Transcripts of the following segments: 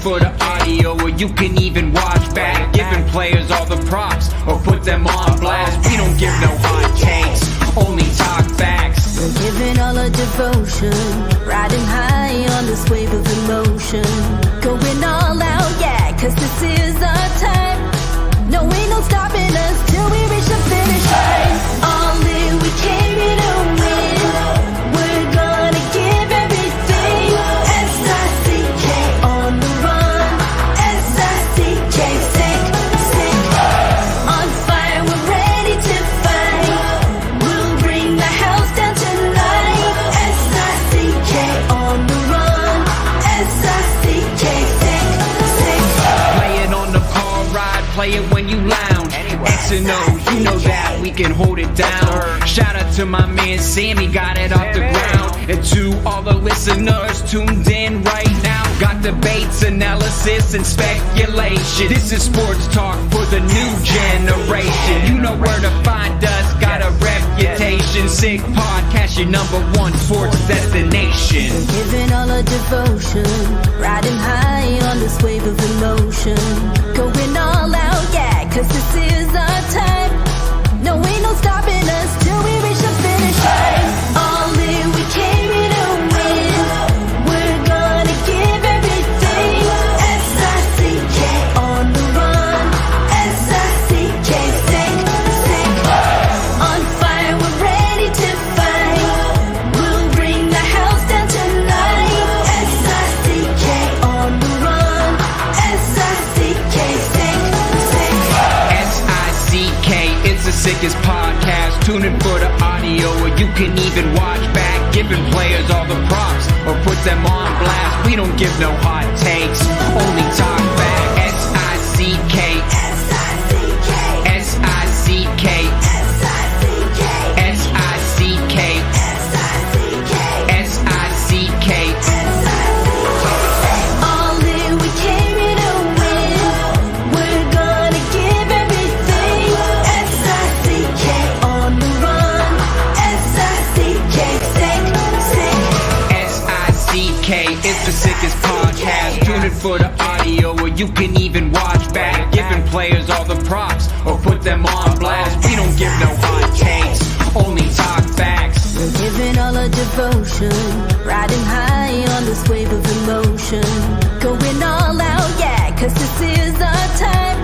for the audio, or you can even watch back. Giving players all the props, or put them on blast. We don't give no hot takes, only talk facts. We're giving all our devotion, riding high on this wave of emotion. Going all out, yeah, cause this is our time. No, ain't no stopping us till we reach the finish line. All in, we came here to win. We're gonna give everything. S-I-C-K on the run. S-I-C-K, sick, sick. On fire, we're ready to fight. We'll bring the house down tonight. S-I-C-K on the run. S-I-C-K, sick, sick. Play it on the car ride, play it when you lounge. X and O's, you know that we can hold it down. Shout out to my man Sammy, got it off the ground. And to all the listeners tuned in right now, got debates, analysis, and speculation. This is sports talk for the new generation. You know where to find us, got a reputation. Sick podcast, your #1 sports destination. Giving all our devotion, riding high on this wave of emotion. Going all out, yeah, cause this is our time. No, ain't no stopping us till we reach the finish line. All in, we came here to win. We're gonna give everything. S-I-C-K on the run. S-I-C-K, sick, sick. On fire, we're ready to fight. We'll bring the house down tonight. S-I-C-K on the run. S-I-C-K, sick, sick. S-I-C-K, it's the sickest podcast. Tune in for the audio, or you can even watch back. Giving players all the props, or put them on blast. We don't give no hot takes, only talk back. S-I-C-K, S-I-C-K, S-I-C-K, S-I-C-K, S-I-C-K, S-I-C-K, S-I-C-K. all in, we came here to win. We're gonna give everything. S-I-C-K on the run. S-I-C-K, sick, sick. S-I-C-K, it's the sickest podcast. Tune in for the audio, or you can even watch back. Giving players all the props, or put them on blast. We don't give no hot takes, only talk facts. We're giving all our devotion, riding high on this wave of emotion. Going all out, yeah, cause this is our time.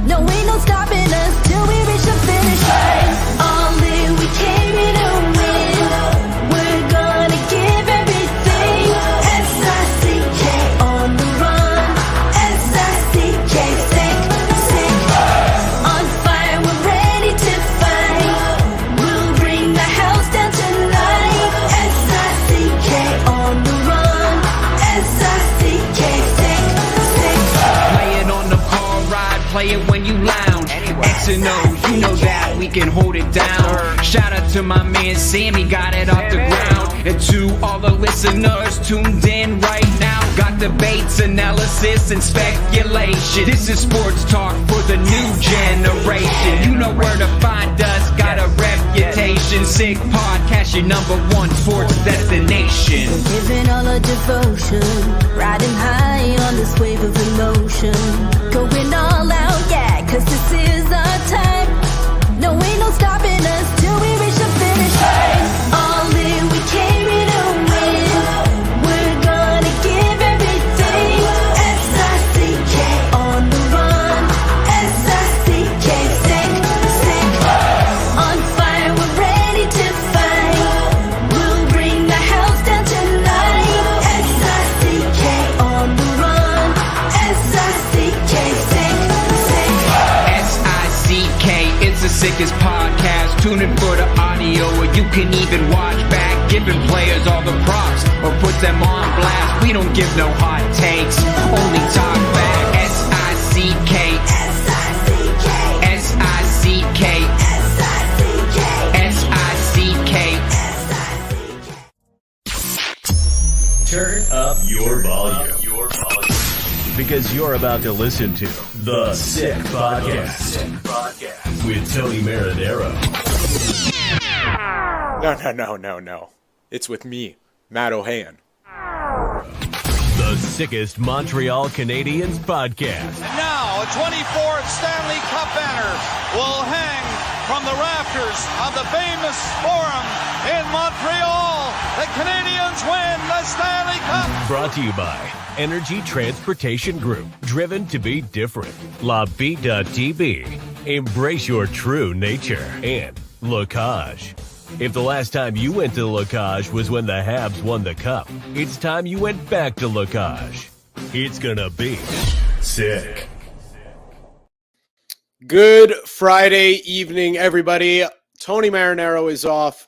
No, ain't no stopping us till we reach the finish line. All in, we came here to win. We're gonna give everything. S-I-C-K on the run. S-I-C-K, sick, sick. On fire, we're ready to fight. We'll bring the house down tonight. S-I-C-K on the run. S-I-C-K, sick, sick. Play it on the car ride, play it when you lounge. X and O's, you know that we can hold it down. Shout out to my man Sammy, got it off the ground. And to all the listeners tuned in right now, got debates, analysis, and speculation. This is sports talk for the new generation. You know where to find us, got a reputation. Sick podcast, your #1 sports destination. Giving all our devotion, riding high on this wave of emotion. Going all out, yeah, cause this is our time. No, ain't no stopping us till we reach the finish line. All in, we came here to win. We're gonna give everything. S-I-C-K on the run. S-I-C-K, sick, sick. On fire, we're ready to fight. We'll bring the house down tonight. S-I-C-K on the run. S-I-C-K, sick, sick. S-I-C-K, it's the sickest podcast. Tune in for the audio, or you can even watch back. Giving players all the props, or put them on blast. We don't give no hot takes, only talk back. S-I-C-K, S-I-C-K, S-I-C-K, S-I-C-K, S-I-C-K. S-I-C-K. Turn up your volume. Because you're about to listen to The Sick Podcast with Tony Marinero. No. It's with me, Matt Ohayon. The sickest Montreal Canadiens podcast. And now, a 24th Stanley Cup banner will hang from the rafters of the famous Forum in Montreal. The Canadiens win the Stanley Cup. Brought to you by Energy Transportation Group. Driven to be different. La Bittt. Embrace your true nature. And Locage. If the last time you went to Locage was when the Habs won the Cup, it's time you went back to Locage. It's gonna be sick. Good Friday evening, everybody. Tony Marinaro is off.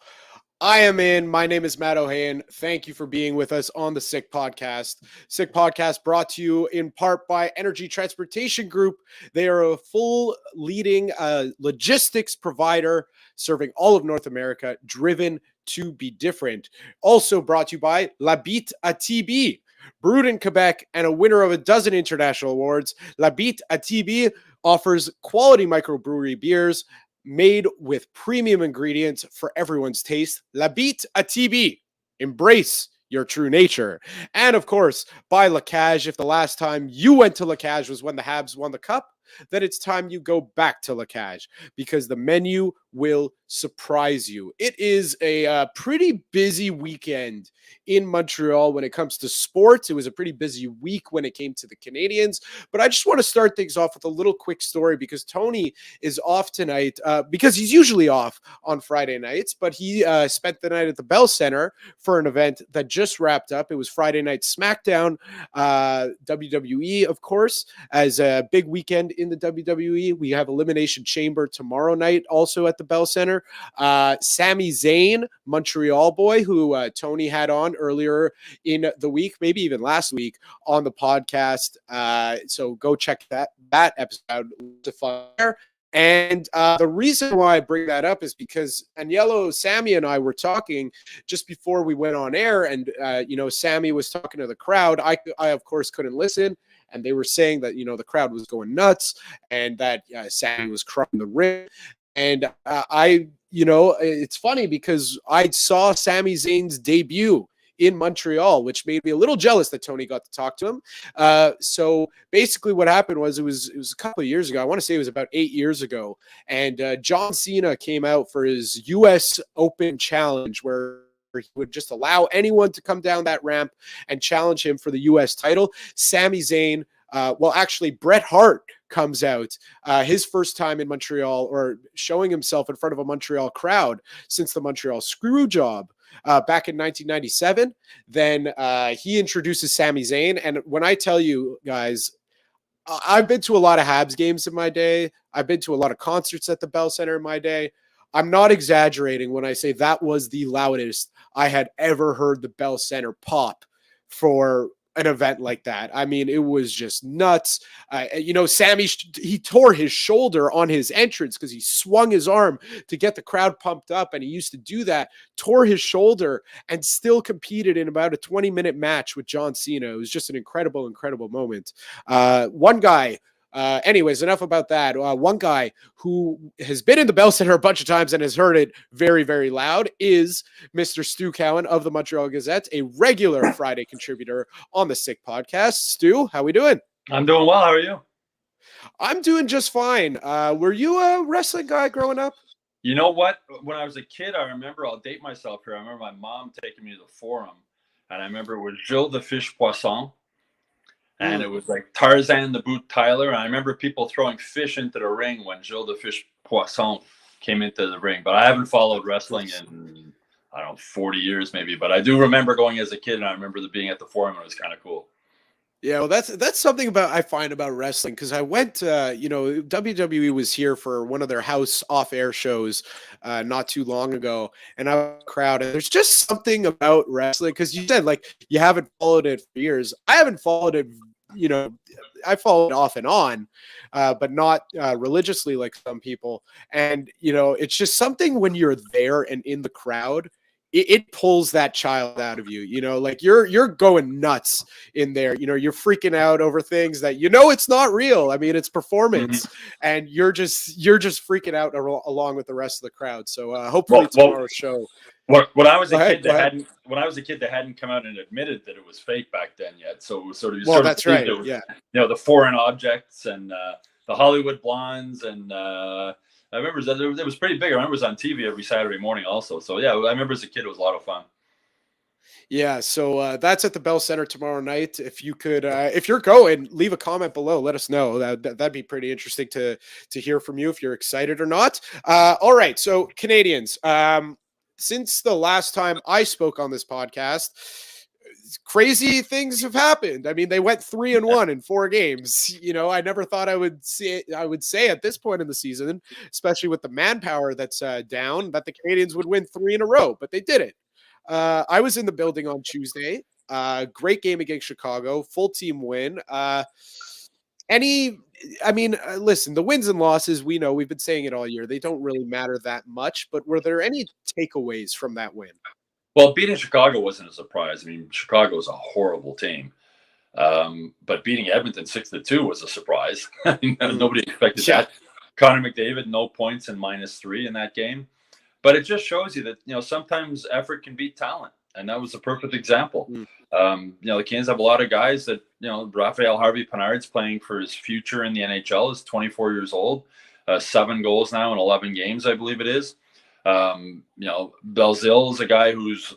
I am in. My name is Matt Ohayon. Thank you for being with us on the Sick Podcast. Sick Podcast brought to you in part by Energy Transportation Group. They are a full leading logistics provider serving all of North America, driven to be different. Also brought to you by La Bittt à Tibi. Brewed in Quebec and a winner of a dozen international awards, La Bittt à Tibi offers quality microbrewery beers made with premium ingredients for everyone's taste. La Bittt à Tibi. Embrace your true nature. And of course, by Locage. If the last time you went to Locage was when the Habs won the Cup, then it's time you go back to Locage because the menu will surprise you. It is a pretty busy weekend in Montreal when it comes to sports. It was a pretty busy week when it came to the Canadiens, but I just want to start things off with a little quick story because Tony is off tonight because he's usually off on Friday nights, but he spent the night at the Bell Center for an event that just wrapped up. It was Friday Night SmackDown, WWE, of course, as a big weekend in the WWE. We have Elimination Chamber tomorrow night also at the Bell Center. Sami Zayn, Montreal boy, who Tony had on earlier in the week, maybe even last week on the podcast. So go check that episode out to fire. And the reason why I bring that up is because Agnello, Sammy, and I were talking just before we went on air, and Sammy was talking to the crowd. I of course couldn't listen, and they were saying that the crowd was going nuts, and that Sammy was crying the ring. And it's funny because I saw Sami Zayn's debut in Montreal, which made me a little jealous that Tony got to talk to him. So basically what happened was it was a couple of years ago. I want to say it was about 8 years ago. And John Cena came out for his U.S. Open Challenge where he would just allow anyone to come down that ramp and challenge him for the U.S. title. Sami Zayn, actually Bret Hart comes out his first time in Montreal, or showing himself in front of a Montreal crowd since the Montreal Screwjob back in 1997. Then he introduces Sami Zayn. And when I tell you guys, I've been to a lot of Habs games in my day. I've been to a lot of concerts at the Bell Center in my day. I'm not exaggerating when I say that was the loudest I had ever heard the Bell Center pop for an event like that. I mean, it was just nuts. Sammy, he tore his shoulder on his entrance because he swung his arm to get the crowd pumped up, and he used to do that, tore his shoulder, and still competed in about a 20-minute match with John Cena. It was just an incredible, incredible moment. One guy, anyways, enough about that. One guy who has been in the Bell Center a bunch of times and has heard it very, very loud is Mr. Stu Cowan of the Montreal Gazette, a regular Friday contributor on the Sick Podcast. Stu, how we doing? I'm doing well. How are you? I'm doing just fine. Were you a wrestling guy growing up? You know what? When I was a kid, I remember, I'll date myself here. I remember my mom taking me to the Forum, and I remember it was Gilles the Fish Poisson. And it was like Tarzan the Boot Tyler. And I remember people throwing fish into the ring when Gilles the Fish Poisson came into the ring. But I haven't followed wrestling in, 40 years maybe. But I do remember going as a kid, and I remember being at the Forum, and it was kind of cool. Yeah, well, that's something I find about wrestling, because I went, WWE was here for one of their house off-air shows not too long ago, and I was in the crowd, and there's just something about wrestling, because you said, you haven't followed it for years. I haven't followed it, I followed it off and on, but not religiously like some people, and, it's just something when you're there and in the crowd. It pulls that child out of you, you're going nuts in there. You're freaking out over things that, it's not real. I mean, it's performance, and you're just freaking out along with the rest of the crowd. So hopefully tomorrow's show When I was Go a ahead, kid, go ahead. they hadn't come out and admitted that it was fake back then yet. So it was sort of Well, that's right. it was, Yeah. the foreign objects and the Hollywood blondes, and I remember that it was pretty big. I remember it was on TV every Saturday morning also. So yeah, I remember as a kid it was a lot of fun. Yeah, so that's at the Bell Center tomorrow night. If you could, if you're going, leave a comment below. Let us know. That'd be pretty interesting to hear from you if you're excited or not. All right, so Canadiens. Since the last time I spoke on this podcast, crazy things have happened. I mean, they went 3-1 in 4 games. You know, I never thought I would say at this point in the season, especially with the manpower that's down, that the Canadiens would win 3 in a row, but they did it. I was in the building on Tuesday. Great game against Chicago, full team win. Listen, the wins and losses, we know, we've been saying it all year, they don't really matter that much, but were there any takeaways from that win? Well, beating Chicago wasn't a surprise. I mean, Chicago is a horrible team. But beating Edmonton 6-2 was a surprise. Nobody expected that. Connor McDavid, no points and -3 in that game. But it just shows you that, sometimes effort can beat talent. And that was a perfect example. The Canadiens have a lot of guys that, Raphael Harvey-Pinard's playing for his future in the NHL, is 24 years old, 7 goals now in 11 games, I believe it is. Belzile is a guy who's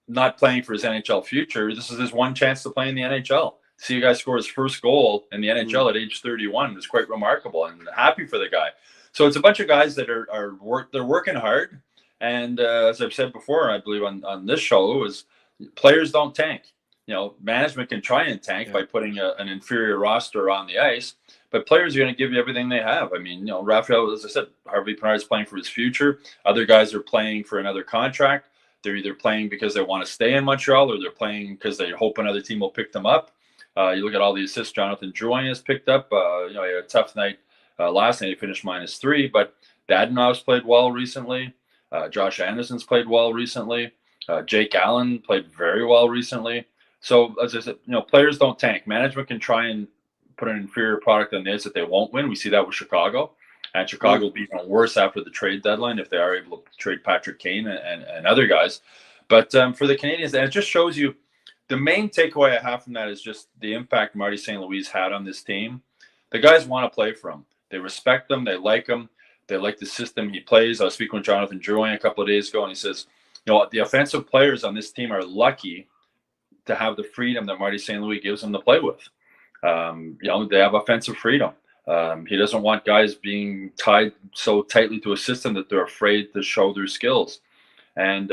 not playing for his NHL future. This is his one chance to play in the NHL. See a guy score his first goal in the NHL at age 31 is quite remarkable, and happy for the guy. So it's a bunch of guys that are working hard. And as I've said before, I believe on this show, is players don't tank. Management can try and tank by putting an inferior roster on the ice, but players are going to give you everything they have. I mean, Raphael, as I said, Harvey-Pinard is playing for his future. Other guys are playing for another contract. They're either playing because they want to stay in Montreal, or they're playing because they hope another team will pick them up. You look at all the assists Jonathan Drouin has picked up. He had a tough night last night. He finished -3, but Dadonov's played well recently. Josh Anderson's played well recently. Jake Allen played very well recently. So, as I said, players don't tank. Management can try and put an inferior product on the ice that they won't win. We see that with Chicago. And Chicago will be even worse after the trade deadline if they are able to trade Patrick Kane and other guys. But for the Canadiens, and it just shows you, the main takeaway I have from that is just the impact Marty St. Louis had on this team. The guys want to play for him. They respect him. They like him. They like the system he plays. I was speaking with Jonathan Drouin a couple of days ago, and he says, the offensive players on this team are lucky to have the freedom that Marty St. Louis gives them to play with. They have offensive freedom. He doesn't want guys being tied so tightly to a system that they're afraid to show their skills. And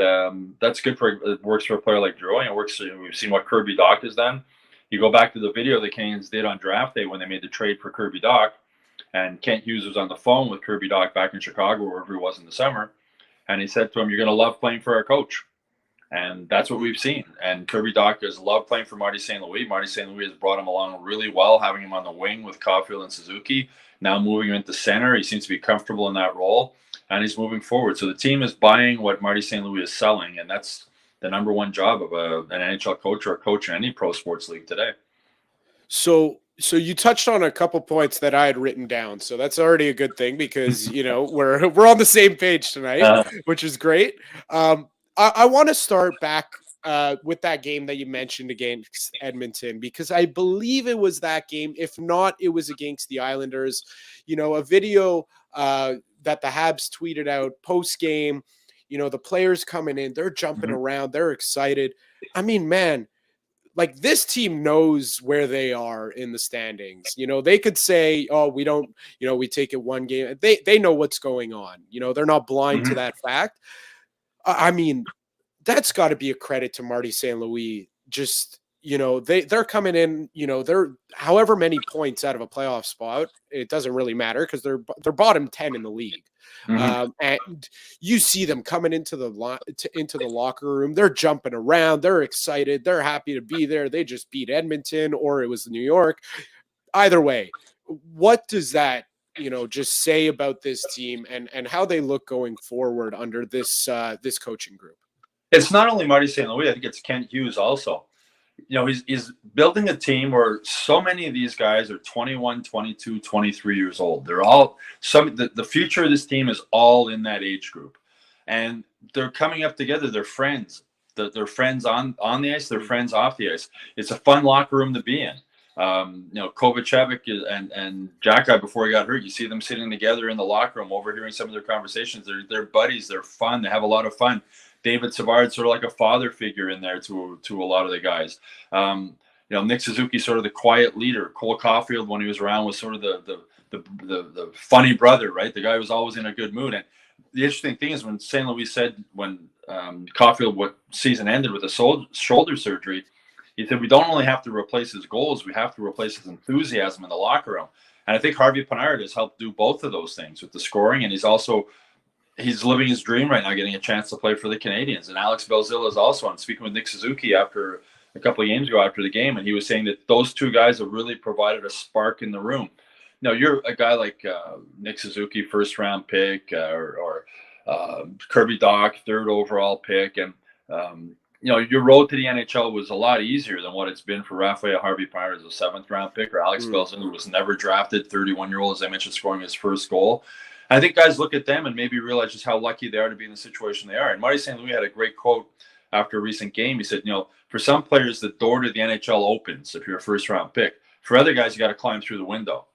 that's good it works for a player like Drouin. It works. We've seen what Kirby Dach has done. You go back to the video the Canadiens did on draft day when they made the trade for Kirby Dach, and Kent Hughes was on the phone with Kirby Dach back in Chicago, wherever he was in the summer. And he said to him, "You're going to love playing for our coach." And that's what we've seen. And Kirby Dach has loved playing for Marty St. Louis. Marty St. Louis has brought him along really well, having him on the wing with Caulfield and Suzuki. Now moving him into center. He seems to be comfortable in that role, and he's moving forward. So the team is buying what Marty St. Louis is selling, and that's the number one job of an NHL coach or a coach in any pro sports league today. So you touched on a couple points that I had written down. So that's already a good thing because, we're on the same page tonight, which is great. I want to start back with that game that you mentioned against Edmonton, because I believe it was that game. If not, it was against the Islanders. A video that the Habs tweeted out post-game, the players coming in, they're jumping around, they're excited. I mean, man, like, this team knows where they are in the standings. They could say, "Oh, we don't, we take it one game." They know what's going on. They're not blind to that fact. I mean, that's got to be a credit to Marty St. Louis. Just, they're coming in, they're however many points out of a playoff spot. It doesn't really matter because they're bottom 10 in the league. And you see them coming into the locker room. They're jumping around. They're excited. They're happy to be there. They just beat Edmonton, or it was New York. Either way, what does that just say about this team and how they look going forward under this coaching group? It's not only Marty St. Louis. I think it's Kent Hughes also. He's building a team where so many of these guys are 21, 22, 23 years old. They're all the future of this team is all in that age group. and they're coming up together. They're friends. They're friends on the ice. They're friends off the ice. It's a fun locker room to be in. Kovacevic and Jacki, before he got hurt, you see them sitting together in the locker room, overhearing some of their conversations. They're buddies. They're fun. They have a lot of fun. David Savard's sort of like a father figure in there to a lot of the guys. Nick Suzuki, sort of the quiet leader. Cole Caulfield, when he was around, was sort of the funny brother, right? The guy was always in a good mood. And the interesting thing is when St. Louis said when Caulfield, what season ended with a shoulder surgery, he said, we don't only have to replace his goals, we have to replace his enthusiasm in the locker room. And I think Harvey Pinard has helped do both of those things with the scoring. And he's living his dream right now, getting a chance to play for the Canadiens. And Alex Belzila is also on, speaking with Nick Suzuki after a couple of games ago after the game. And he was saying that those two guys have really provided a spark in the room. Now, you're a guy like Nick Suzuki, first round pick, or Kirby Dach, third overall pick. And, your road to the NHL was a lot easier than what it's been for Raphael Harvey-Pinard as a seventh-round pick, or Alex Belzila, who was never drafted, 31-year-old, as I mentioned, scoring his first goal. I think guys look at them and maybe realize just how lucky they are to be in the situation they are. And Marty St. Louis had a great quote after a recent game. He said, for some players, the door to the NHL opens if you're a first-round pick. For other guys, you got to climb through the window.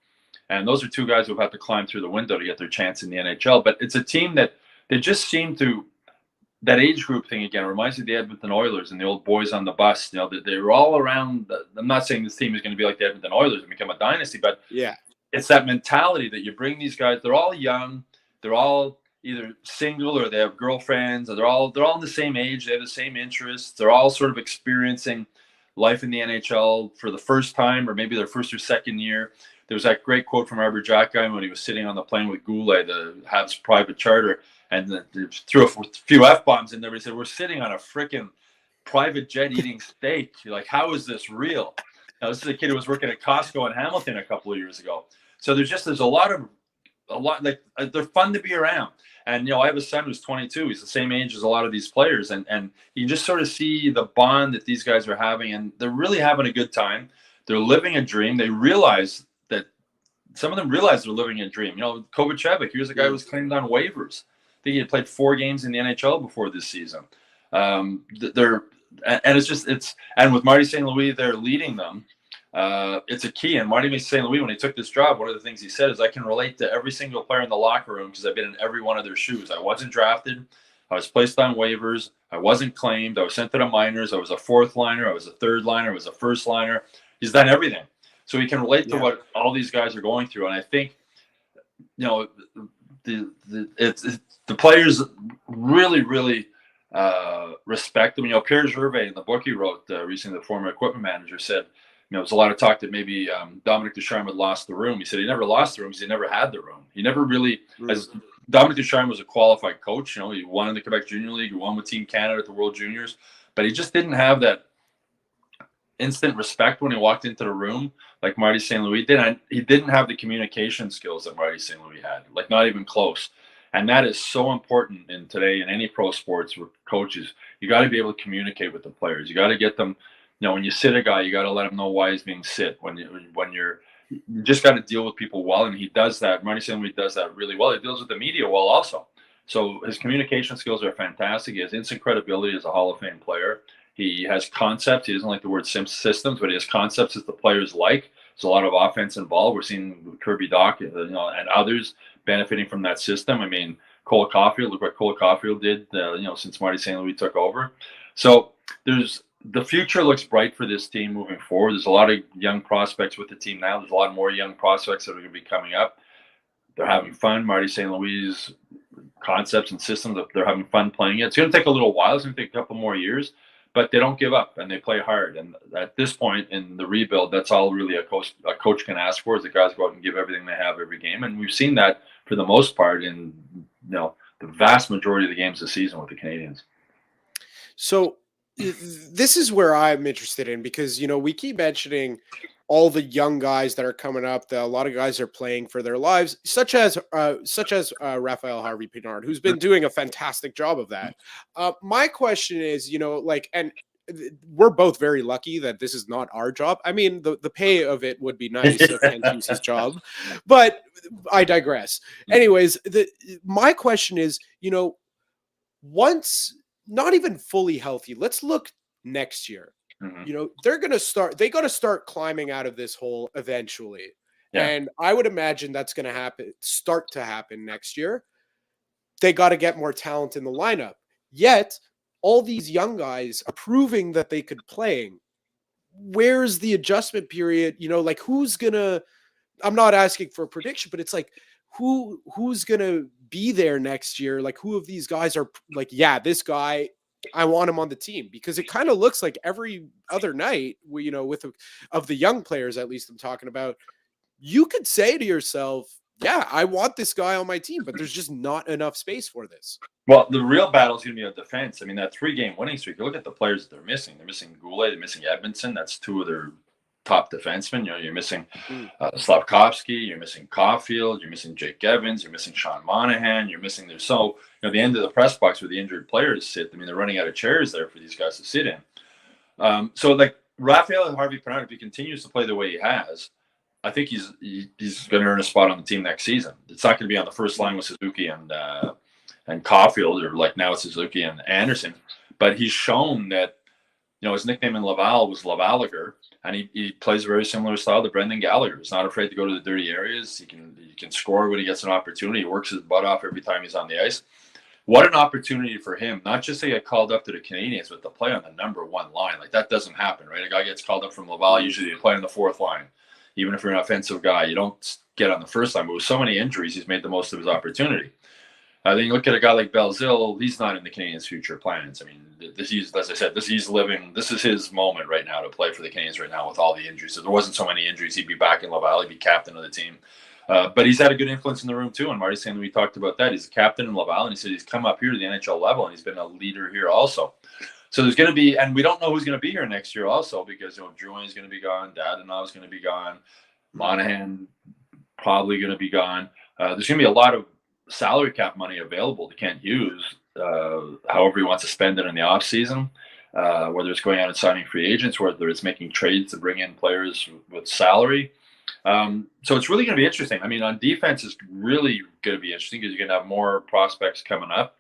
And those are two guys who have had to climb through the window to get their chance in the NHL. But it's a team that they just seem to – that age group thing again reminds me of the Edmonton Oilers and the old boys on the bus. They were all around. I'm not saying this team is going to be like the Edmonton Oilers and become a dynasty, but yeah, it's that mentality that you bring these guys. They're all young. They're all either single or they have girlfriends. Or they're all in the same age. They have the same interests. They're all sort of experiencing life in the NHL for the first time, or maybe their first or second year. There was that great quote from Arbor Jacki when he was sitting on the plane with Goulet, the Habs private charter. And threw a few F-bombs in there. But he said, we're sitting on a freaking private jet eating steak. You're like, how is this real? Now, this is a kid who was working at Costco in Hamilton a couple of years ago. So there's a lot like they're fun to be around. And, I have a son who's 22. He's the same age as a lot of these players. And you can just sort of see the bond that these guys are having. And they're really having a good time. They're living a dream. They realize that some of them realize they're living a dream. Kovacevic, here's a guy who was claimed on waivers. I think he had played 4 games in the NHL before this season. And with Marty St. Louis, they're leading them. It's a key. And Marty St. Louis, when he took this job, one of the things he said is, I can relate to every single player in the locker room because I've been in every one of their shoes. I wasn't drafted. I was placed on waivers. I wasn't claimed. I was sent to the minors. I was a fourth liner. I was a third liner. I was a first liner. He's done everything. So he can relate to what all these guys are going through. And I think, the players really, really respect him. Pierre Gervais, in the book he wrote recently, the former equipment manager, said, there's a lot of talk that maybe Dominic Ducharme had lost the room. He said he never lost the room because he never had the room. He never really, as Dominic Ducharme was a qualified coach. He won in the Quebec Junior League. He won with Team Canada at the World Juniors. But he just didn't have that instant respect when he walked into the room like Marty St. Louis did. And he didn't have the communication skills that Marty St. Louis had, like not even close. And that is so important in today in any pro sports with coaches. You got to be able to communicate with the players. You got to get them, when you sit a guy, you got to let him know why he's being sit. You just got to deal with people well. And he does that. Marty St. Louis does that really well. He deals with the media well also. So his communication skills are fantastic. He has instant credibility as a Hall of Fame player. He has concepts. He doesn't like the word systems, but he has concepts that the players like. There's a lot of offense involved. We're seeing Kirby Dach, and others benefiting from that system. I mean, Cole Caulfield, look what Cole Caulfield did, since Marty St. Louis took over. So the future looks bright for this team moving forward. There's a lot of young prospects with the team now. There's a lot more young prospects that are going to be coming up. They're having fun. Marty St. Louis' concepts and systems, they're having fun playing it. It's going to take a little while. It's going to take a couple more years. But they don't give up and they play hard. And at this point in the rebuild, that's all really a coach can ask for, is the guys go out and give everything they have every game. And we've seen that for the most part in the vast majority of the games this season with the Canadiens. So this is where I'm interested in, because we keep mentioning all the young guys that are coming up. A lot of guys are playing for their lives, such as Raphael Harvey-Pinard, who's been doing a fantastic job of that. My question is, and we're both very lucky that this is not our job. I mean, the pay of it would be nice if Ken keeps his job, but I digress. Anyways, my question is, once not even fully healthy, let's look next year. They got to start climbing out of this hole eventually. Yeah. And I would imagine that's going to start to happen next year. They got to get more talent in the lineup. Yet, all these young guys are proving that they could play. Where's the adjustment period? Like who's going to, I'm not asking for a prediction, but it's like, who's going to be there next year? Like who of these guys are like, yeah, this guy, I want him on the team, because it kind of looks like every other night, of the young players, at least I'm talking about, you could say to yourself, yeah, I want this guy on my team, but there's just not enough space for this. Well, the real battle is going to be on defense. I mean, that 3-game winning streak, you look at the players that they're missing. They're missing Goulet, they're missing Edmondson. That's 2 of their top defensemen. You're missing Slavkovsky, you're missing Caulfield, you're missing Jake Evans, you're missing Sean Monahan, you're missing the end of the press box where the injured players sit. I mean, they're running out of chairs there for these guys to sit in. So like Raphael Harvey-Pinard, if he continues to play the way he has, I think he's going to earn a spot on the team next season. It's not going to be on the first line with Suzuki and Caulfield, or like now it's Suzuki and Anderson. But he's shown that, his nickname in Laval was Lavaliger, and he plays a very similar style to Brendan Gallagher. He's not afraid to go to the dirty areas. He can score when he gets an opportunity. He works his butt off every time he's on the ice. What an opportunity for him, not just to get called up to the Canadiens, but to play on the number 1 line. Like that doesn't happen, right? A guy gets called up from Laval, usually they play on the 4th line. Even if you're an offensive guy, you don't get on the first line. But with so many injuries, he's made the most of his opportunity. Then you look at a guy like Belzile, he's not in the Canadiens' future plans. I mean, as I said, this is his moment right now to play for the Canadiens right now with all the injuries. So there wasn't so many injuries, he'd be back in Laval, he'd be captain of the team. But he's had a good influence in the room too. And Marty saying we talked about that. He's a captain in Laval, and he said he's come up here to the NHL level, and he's been a leader here also. So there's going to be, and we don't know who's going to be here next year also, because Drouin is going to be gone, Dadonov is going to be gone, Monahan probably going to be gone. There's going to be a lot of salary cap money available to Kent Hughes, however he wants to spend it in the off season, whether it's going out and signing free agents, whether it's making trades to bring in players with salary. So it's really going to be interesting. I mean, on defense is really going to be interesting because you're going to have more prospects coming up.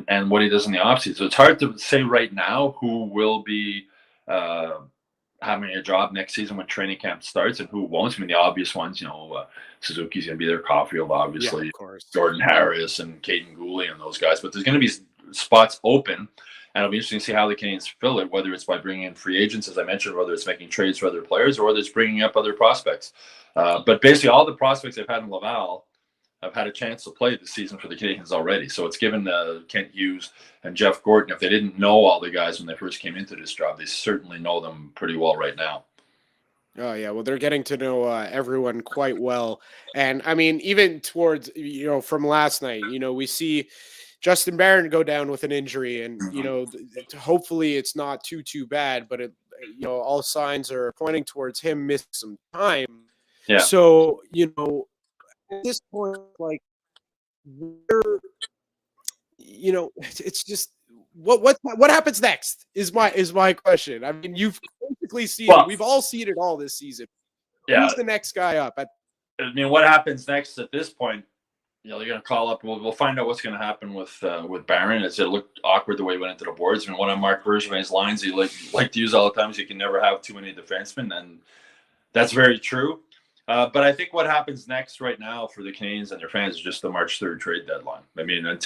And what he does in the offseason. So it's hard to say right now who will be having a job next season when training camp starts and who won't. I mean, the obvious ones, Suzuki's going to be there, Caulfield, obviously, yeah, of course. Jordan Harris and Caden Gooley and those guys. But there's going to be spots open, and it'll be interesting to see how the Canadiens fill it, whether it's by bringing in free agents, as I mentioned, whether it's making trades for other players, or whether it's bringing up other prospects. But basically, all the prospects they've had in Laval have had a chance to play this season for the Canadiens already. So it's given Kent Hughes and Jeff Gordon, if they didn't know all the guys when they first came into this job, they certainly know them pretty well right now. Oh, yeah. Well, they're getting to know everyone quite well. And I mean, even towards, from last night, we see Justin Barron go down with an injury, and, hopefully it's not too bad, but all signs are pointing towards him missing some time. Yeah. So, at this point, like, it's just what happens next is my question. I mean, you've basically seen it. We've all seen it all this season. Yeah. Who's the next guy up? I mean, what happens next at this point? They're going to call up. We'll find out what's going to happen with Barron. It looked awkward the way he went into the boards. I mean, one of Mark Bergevin's lines he like to use all the time is you can never have too many defensemen, and that's very true. But I think what happens next right now for the Canadiens and their fans is just the March 3rd trade deadline. I mean, in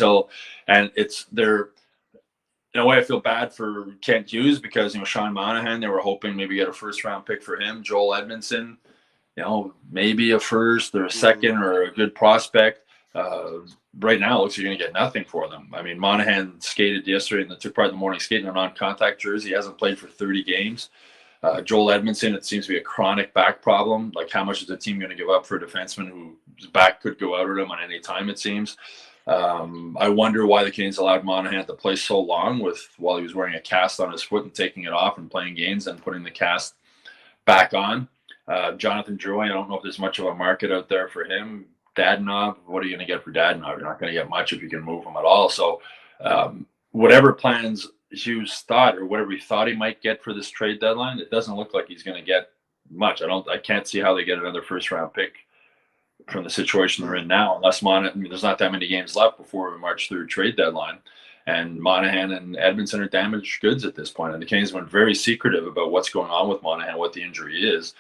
a way, I feel bad for Kent Hughes because, Sean Monahan, they were hoping maybe get a first-round pick for him. Joel Edmondson, maybe a first or a second or a good prospect. Right now, it looks like you're going to get nothing for them. I mean, Monahan skated yesterday and took part in the morning skate in a non-contact jersey. He hasn't played for 30 games. Joel Edmondson, it seems to be a chronic back problem. Like, how much is the team going to give up for a defenseman whose back could go out at him on any time, it seems? I wonder why the Canadiens allowed Monahan to play so long while he was wearing a cast on his foot and taking it off and playing games and putting the cast back on. Jonathan Drouin, I don't know if there's much of a market out there for him. Dadonov, what are you going to get for Dadonov? You're not going to get much if you can move him at all. So whatever plans Hughes thought or whatever he thought he might get for this trade deadline, it doesn't look like he's going to get much. I can't see how they get another first round pick from the situation they're in now. Unless there's not that many games left before the March 3rd trade deadline, and Monahan and Edmondson are damaged goods at this point. And the Canadiens went very secretive about what's going on with Monahan, what the injury is.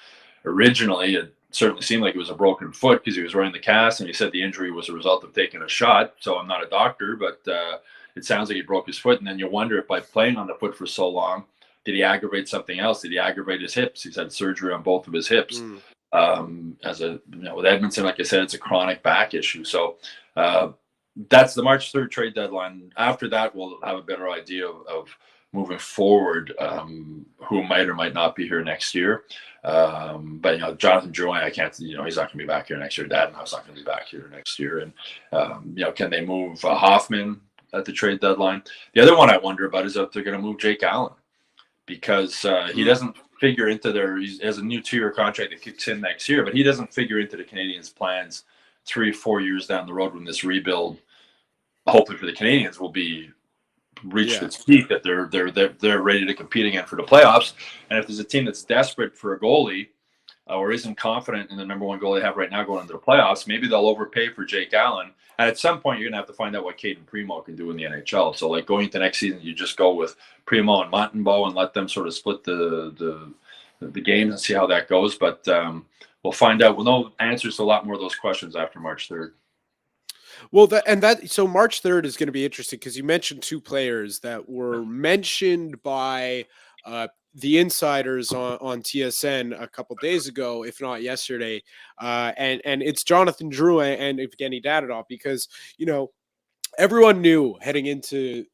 Originally, it certainly seemed like it was a broken foot because he was wearing the cast, and he said the injury was a result of taking a shot. So I'm not a doctor, but it sounds like he broke his foot. And then you wonder if by playing on the foot for so long, did he aggravate something else? Did he aggravate his hips? He's had surgery on both of his hips. With Edmondson, like I said, it's a chronic back issue. So that's the March 3rd trade deadline. After that, we'll have a better idea of moving forward, who might or might not be here next year. But Jonathan Drouin, I can't. He's not going to be back here next year. Dadonov's not going to be back here next year. And can they move Hoffman at the trade deadline? The other one I wonder about is if they're going to move Jake Allen, because he doesn't figure into he has a new 2-year contract that kicks in next year, but he doesn't figure into the Canadiens' plans 3-4 years down the road when this rebuild, hopefully for the Canadiens, will be reached its peak, that they're ready to compete again for the playoffs. And if there's a team that's desperate for a goalie or isn't confident in the number one goal they have right now going into the playoffs, maybe they'll overpay for Jake Allen. And at some point, you're going to have to find out what Caden Primo can do in the NHL. So, like, going into next season, you just go with Primo and Montembeault and let them sort of split the games and see how that goes. But we'll find out. We'll know answers to a lot more of those questions after March 3rd. Well, so March 3rd is going to be interesting because you mentioned two players that were mentioned by the insiders on TSN a couple days ago, if not yesterday, and it's Jonathan Drouin and Evgeny Dadonov, because everyone knew heading into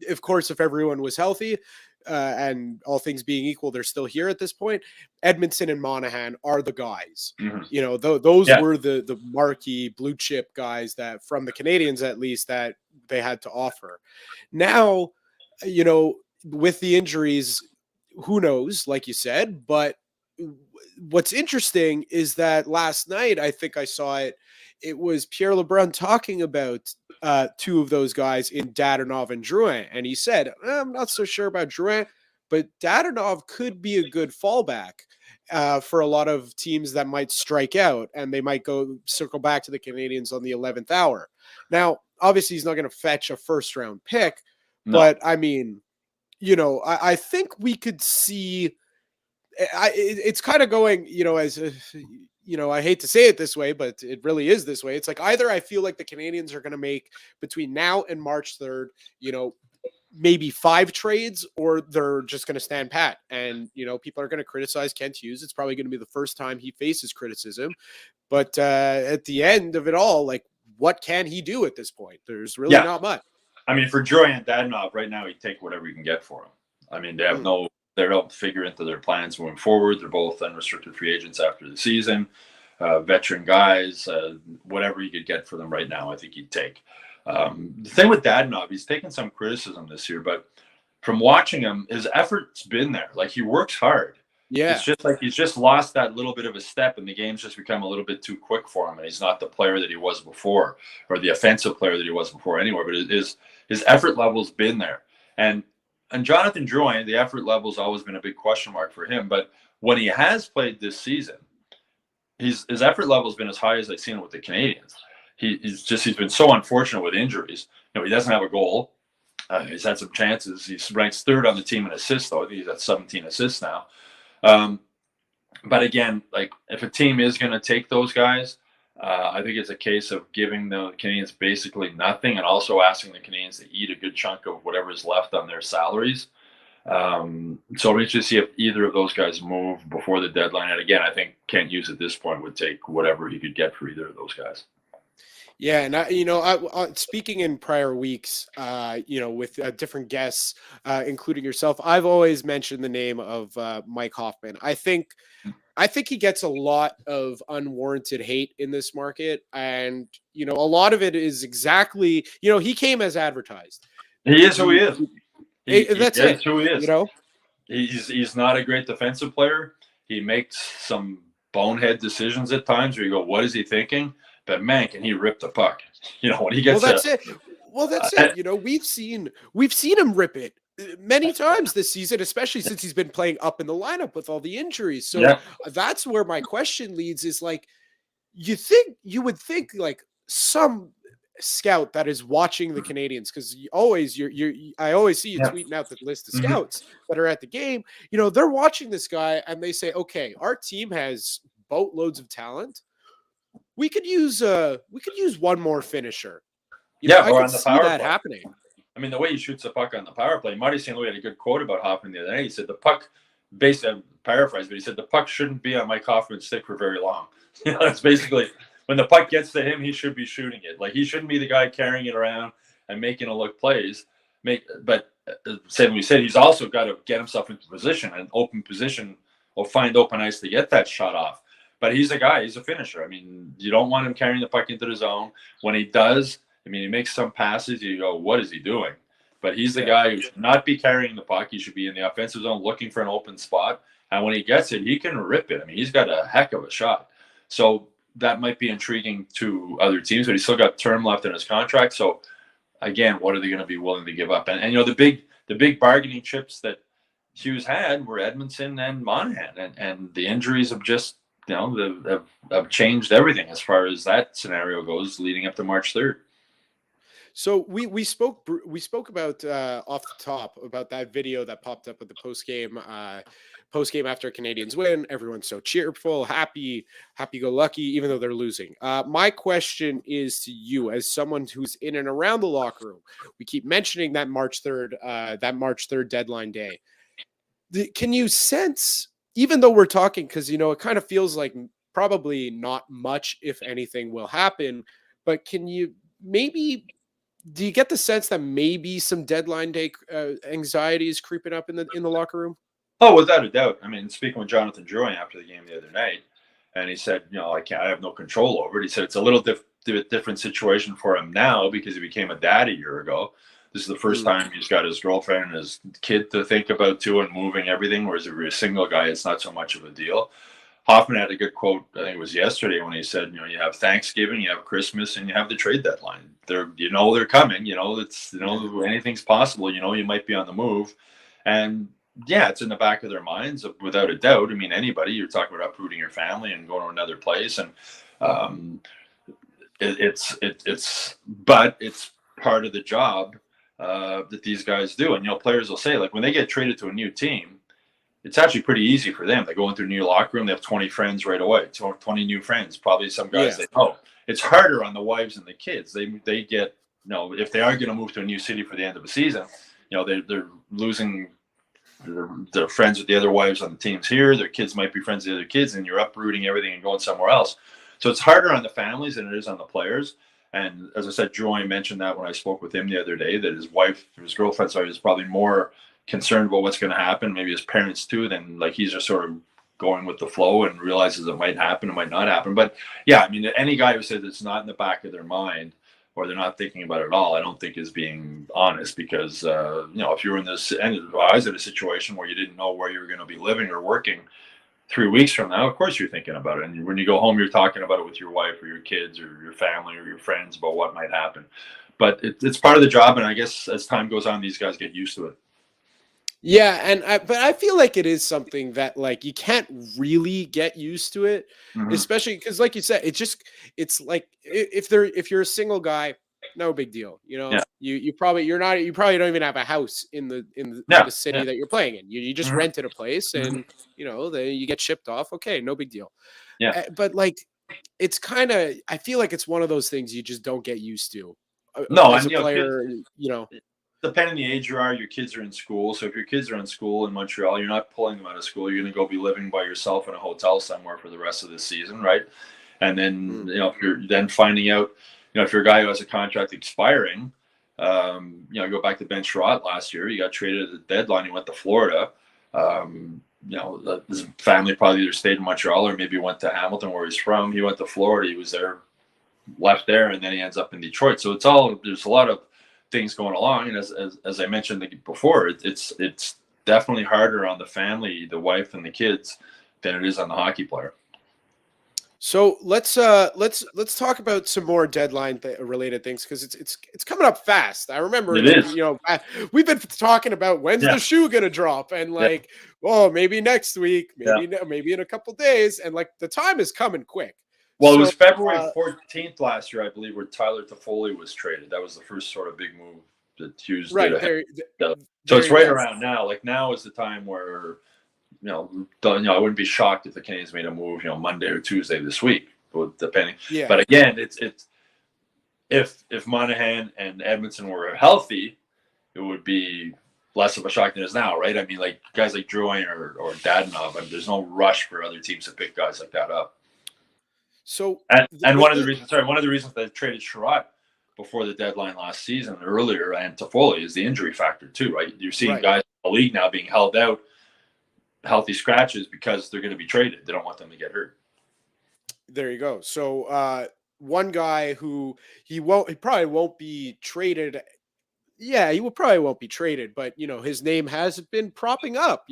of course, if everyone was healthy and all things being equal, they're still here at this point. Edmondson and Monahan are the guys. Those were the marquee blue chip guys that, from the Canadiens at least, that they had to offer. Now, with the injuries, who knows, like you said, but what's interesting is that last night, I think I saw it was Pierre LeBrun talking about two of those guys in Dadonov and Drouin. And he said, I'm not so sure about Drouin, but Dadonov could be a good fallback for a lot of teams that might strike out, and they might circle back to the Canadiens on the 11th hour. Now, obviously, he's not going to fetch a first-round pick, but I mean, I think we could see it's kind of going, I hate to say it this way, but it really is this way. It's like, either I feel like the Canadiens are going to make, between now and March 3rd, maybe 5 trades, or they're just going to stand pat. And, people are going to criticize Kent Hughes. It's probably going to be the first time he faces criticism. But at the end of it all, like, what can he do at this point? There's really not much. I mean, for Drouin and Dadonov right now, he'd take whatever you can get for him. I mean, they have they don't figure into their plans moving forward. They're both unrestricted free agents after the season, veteran guys, whatever you could get for them right now, I think you'd take. The thing with Dadonov, he's taken some criticism this year, but from watching him, his effort's been there. Like, he works hard. Yeah. It's just like he's just lost that little bit of a step, and the game's just become a little bit too quick for him, and he's not the player that he was before, or the offensive player that he was before anywhere, but his effort level's been there. And Jonathan Drouin, the effort level's always been a big question mark for him, but when he has played this season, his effort level's been as high as I've seen it with the Canadiens. He's been so unfortunate with injuries. He doesn't have a goal. He's had some chances. He ranks 3rd on the team in assists, though. I think he's at 17 assists now. But again, like, if a team is going to take those guys, I think it's a case of giving the Canadiens basically nothing, and also asking the Canadiens to eat a good chunk of whatever is left on their salaries. So we should see if either of those guys move before the deadline. And again, I think Kent Hughes at this point would take whatever he could get for either of those guys. Yeah, and I speaking in prior weeks, with different guests, including yourself, I've always mentioned the name of Mike Hoffman. I think he gets a lot of unwarranted hate in this market, and a lot of it is exactly, he came as advertised. He is who he is. That's who he is. He's not a great defensive player. He makes some bonehead decisions at times where you go, "What is he thinking?" But man, can he rip the puck? When he gets that's it. We've seen him rip it many times this season, especially since he's been playing up in the lineup with all the injuries. So that's where my question leads, is like, you would think like some scout that is watching the Canadiens, because I always see you tweeting out the list of scouts that are at the game. They're watching this guy and they say, okay, our team has boatloads of talent. We could use one more finisher. I or could on the see power that play. happening. I mean, the way he shoots the puck on the power play, Marty St. Louis had a good quote about Hoffman the other day. He said the puck, basically, paraphrase, but he said the puck shouldn't be on Mike Hoffman's stick for very long. It's basically when the puck gets to him, he should be shooting it. Like, he shouldn't be the guy carrying it around and making it look plays. But St. Louis said he's also got to get himself into position, an open position, or find open ice to get that shot off. But he's a guy, he's a finisher. I mean, you don't want him carrying the puck into the zone. When he does, I mean, he makes some passes, you go, what is he doing? But he's the guy who should not be carrying the puck. He should be in the offensive zone looking for an open spot. And when he gets it, he can rip it. I mean, he's got a heck of a shot. So that might be intriguing to other teams, but he's still got term left in his contract. So, again, what are they going to be willing to give up? And the big bargaining chips that Hughes had were Edmondson and Monahan. And the injuries have just, have changed everything as far as that scenario goes leading up to March 3rd. So we spoke about off the top about that video that popped up with the post game after Canadiens win. Everyone's so cheerful, happy go lucky, even though they're losing. My question is to you, as someone who's in and around the locker room. We keep mentioning that March 3rd deadline day. Can you sense, even though we're talking, because it kind of feels like probably not much, if anything, will happen, but do you get the sense that maybe some deadline day anxiety is creeping up in the locker room? Oh, without a doubt. I mean, speaking with Jonathan Drouin after the game the other night, and he said, I have no control over it. He said it's a little different situation for him now because he became a dad a year ago. This is the first time he's got his girlfriend and his kid to think about too, and moving everything. Whereas if you're a single guy, it's not so much of a deal. Hoffman had a good quote, I think it was yesterday, when he said, you have Thanksgiving, you have Christmas, and you have the trade deadline. They're coming. Anything's possible. You might be on the move, and it's in the back of their minds, without a doubt. I mean, anybody, you're talking about uprooting your family and going to another place, and it's part of the job that these guys do. And players will say, like, when they get traded to a new team, it's actually pretty easy for them. They go into a new locker room, they have 20 friends right away, 20 new friends, probably some guys they know. It's harder on the wives and the kids. They get, if they are going to move to a new city for the end of the season, they're losing their friends with the other wives on the teams here. Their kids might be friends with the other kids, and you're uprooting everything and going somewhere else. So it's harder on the families than it is on the players. And as I said, Drouin mentioned that when I spoke with him the other day, that his girlfriend, is probably more concerned about what's going to happen, maybe his parents too, then like he's just sort of going with the flow and realizes it might happen, it might not happen. But yeah, I mean, any guy who says it's not in the back of their mind or they're not thinking about it at all, I don't think is being honest, because if you're in this, and I was in a situation where you didn't know where you were going to be living or working 3 weeks from now, of course you're thinking about it. And when you go home, you're talking about it with your wife or your kids or your family or your friends about what might happen. But it's part of the job, and I guess as time goes on, these guys get used to it. Yeah, but I feel like it is something that, like, you can't really get used to it, especially because, like you said, it's like if you're a single guy, no big deal. You probably don't even have a house in the city that you're playing in. You just rented a place, and you get shipped off. Okay, no big deal. Yeah, but like, it's kind of, I feel like it's one of those things you just don't get used to. No, as a player, depending on the age you are, your kids are in school. So if your kids are in school in Montreal, you're not pulling them out of school. You're going to go be living by yourself in a hotel somewhere for the rest of the season, right? And then, if you're then finding out, if you're a guy who has a contract expiring, go back to Ben Sherratt last year. He got traded at the deadline. He went to Florida. His family probably either stayed in Montreal or maybe went to Hamilton, where he's from. He went to Florida. He was there, left there, and then he ends up in Detroit. So there's a lot of things going along, and as I mentioned before, it's definitely harder on the family, the wife and the kids, than it is on the hockey player. So let's talk about some more deadline related things, because it's coming up fast. I remember we've been talking about when's the shoe gonna drop, and maybe next week, maybe in a couple days, and like the time is coming quick. Well, it was February 14th last year, I believe, where Tyler Toffoli was traded. That was the first sort of big move that Hughes right did. there. So it's right around now. Like now is the time where, I wouldn't be shocked if the Canadiens made a move, Monday or Tuesday this week, depending. Yeah. But again, it's if Monahan and Edmondson were healthy, it would be less of a shock than it is now, right? I mean, like guys like Drouin or Dadonov, there's no rush for other teams to pick guys like that up. So and one of the reasons they traded Sherratt before the deadline last season earlier and Toffoli is the injury factor too, right? You're seeing guys in the league now being held out, healthy scratches because they're going to be traded. They don't want them to get hurt. There you go. So one guy who he probably won't be traded. Yeah, he probably won't be traded, but his name has been propping up,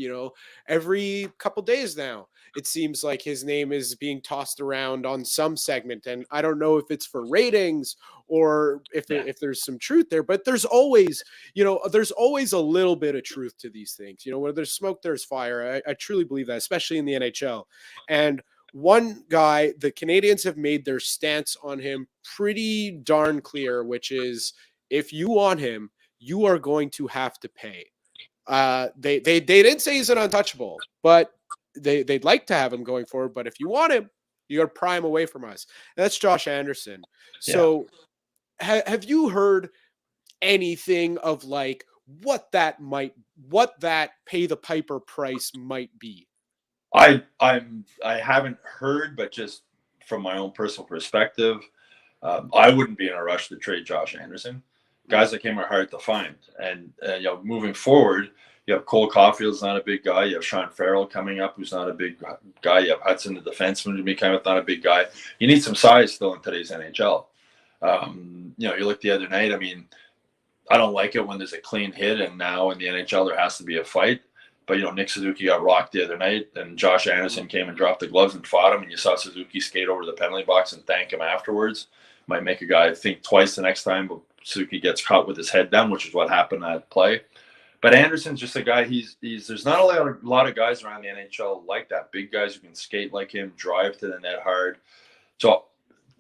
every couple days now. It seems like his name is being tossed around on some segment, and I don't know if it's for ratings or if there's some truth there, but there's always, there's always a little bit of truth to these things. Where there's smoke, there's fire. I truly believe that, especially in the NHL. And one guy, the Canadiens have made their stance on him pretty darn clear, which is if you want him, you are going to have to pay. They didn't say he's an untouchable, but they'd like to have him going forward. But if you want him, you got to pry him away from us. And that's Josh Anderson. So have you heard anything of like what that pay the piper price might be? I haven't heard, but just from my own personal perspective, I wouldn't be in a rush to trade Josh Anderson. Guys like him are hard to find, and moving forward, you have Cole Caulfield's not a big guy. You have Sean Farrell coming up, who's not a big guy. You have Hudson, the defenseman, to be kind of not a big guy. You need some size still in today's NHL. You look the other night. I mean, I don't like it when there's a clean hit, and now in the NHL there has to be a fight. But Nick Suzuki got rocked the other night, and Josh Anderson came and dropped the gloves and fought him, and you saw Suzuki skate over the penalty box and thank him afterwards. Might make a guy think twice the next time, but Suzuki gets caught with his head down, which is what happened at play. But Anderson's just a guy. There's not a lot of guys around the NHL like that. Big guys who can skate like him, drive to the net hard. So,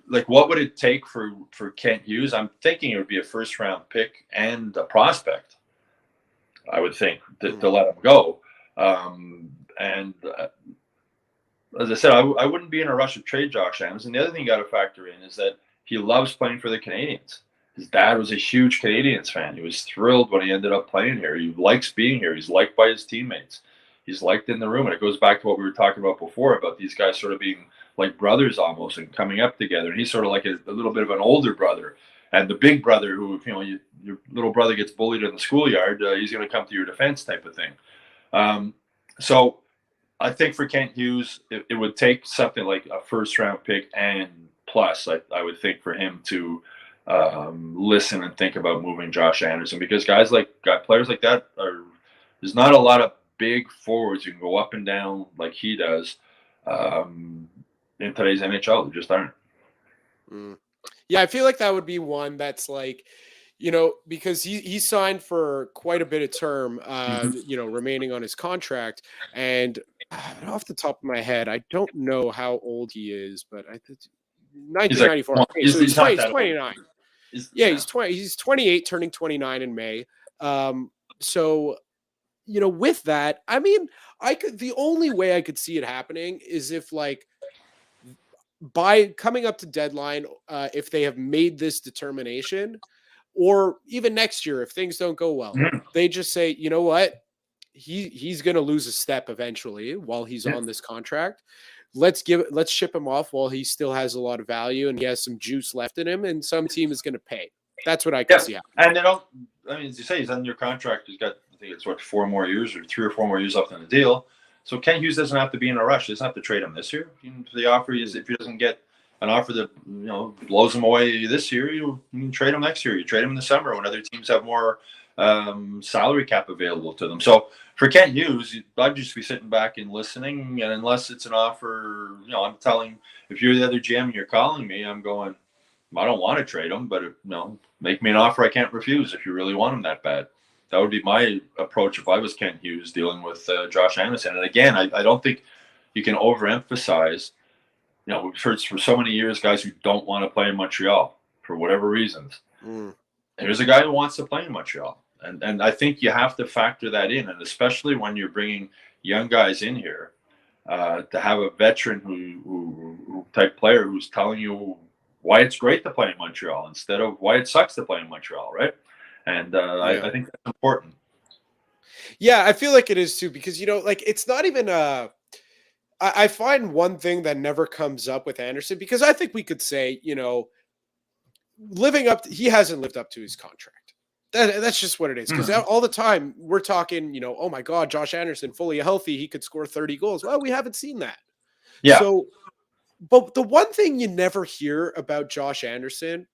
like, what would it take for Kent Hughes? I'm thinking it would be a first round pick and a prospect. I would think to let him go. As I said, I wouldn't be in a rush to trade Josh Anderson. The other thing you got to factor in is that he loves playing for the Canadiens. His dad was a huge Canadiens fan. He was thrilled when he ended up playing here. He likes being here. He's liked by his teammates. He's liked in the room. And it goes back to what we were talking about before about these guys sort of being like brothers almost and coming up together. And he's sort of like a little bit of an older brother. And the big brother who, your little brother gets bullied in the schoolyard, he's going to come to your defense type of thing. So I think for Kent Hughes, it would take something like a first-round pick and plus, I would think, for him to listen and think about moving Josh Anderson, because players like that there's not a lot of big forwards who can go up and down like he does in today's NHL. There just aren't. Yeah, I feel like that would be one that's like, because he signed for quite a bit of term, remaining on his contract. And off the top of my head, I don't know how old he is, but 1994. He's 29. He's 20. He's 28, turning 29 in May. With that, I mean, the only way I could see it happening is if, like, by coming up to deadline, if they have made this determination, or even next year, if things don't go well, they just say, you know what, he's going to lose a step eventually while he's on this contract. Let's ship him off while he still has a lot of value and he has some juice left in him, and some team is going to pay. That's what I can see happening. And they don't. I mean, as you say, he's under contract. He's got, I think it's 4 more years or 3 or 4 more years left on the deal. So Kent Hughes doesn't have to be in a rush. He doesn't have to trade him this year. The offer is, if he doesn't get an offer that blows him away this year, you can trade him next year. You trade him in the summer when other teams have more salary cap available to them. So for Kent Hughes, I'd just be sitting back and listening. And unless it's an offer, I'm telling, if you're the other GM and you're calling me, I'm going, I don't want to trade him, but make me an offer I can't refuse if you really want him that bad. That would be my approach if I was Kent Hughes dealing with Josh Anderson. And again, I don't think you can overemphasize we've heard for so many years guys who don't want to play in Montreal for whatever reasons. Here's a guy who wants to play in Montreal. And I think you have to factor that in. And especially when you're bringing young guys in here, to have a veteran who type player who's telling you why it's great to play in Montreal instead of why it sucks to play in Montreal, right? And I think that's important. Yeah, I feel like it is too, because, like, it's not even I find one thing that never comes up with Anderson, because I think we could say, he hasn't lived up to his contract. That's just what it is. Because all the time we're talking, oh my God, Josh Anderson, fully healthy, he could score 30 goals. Well, we haven't seen that. Yeah. So, but the one thing you never hear about Josh Anderson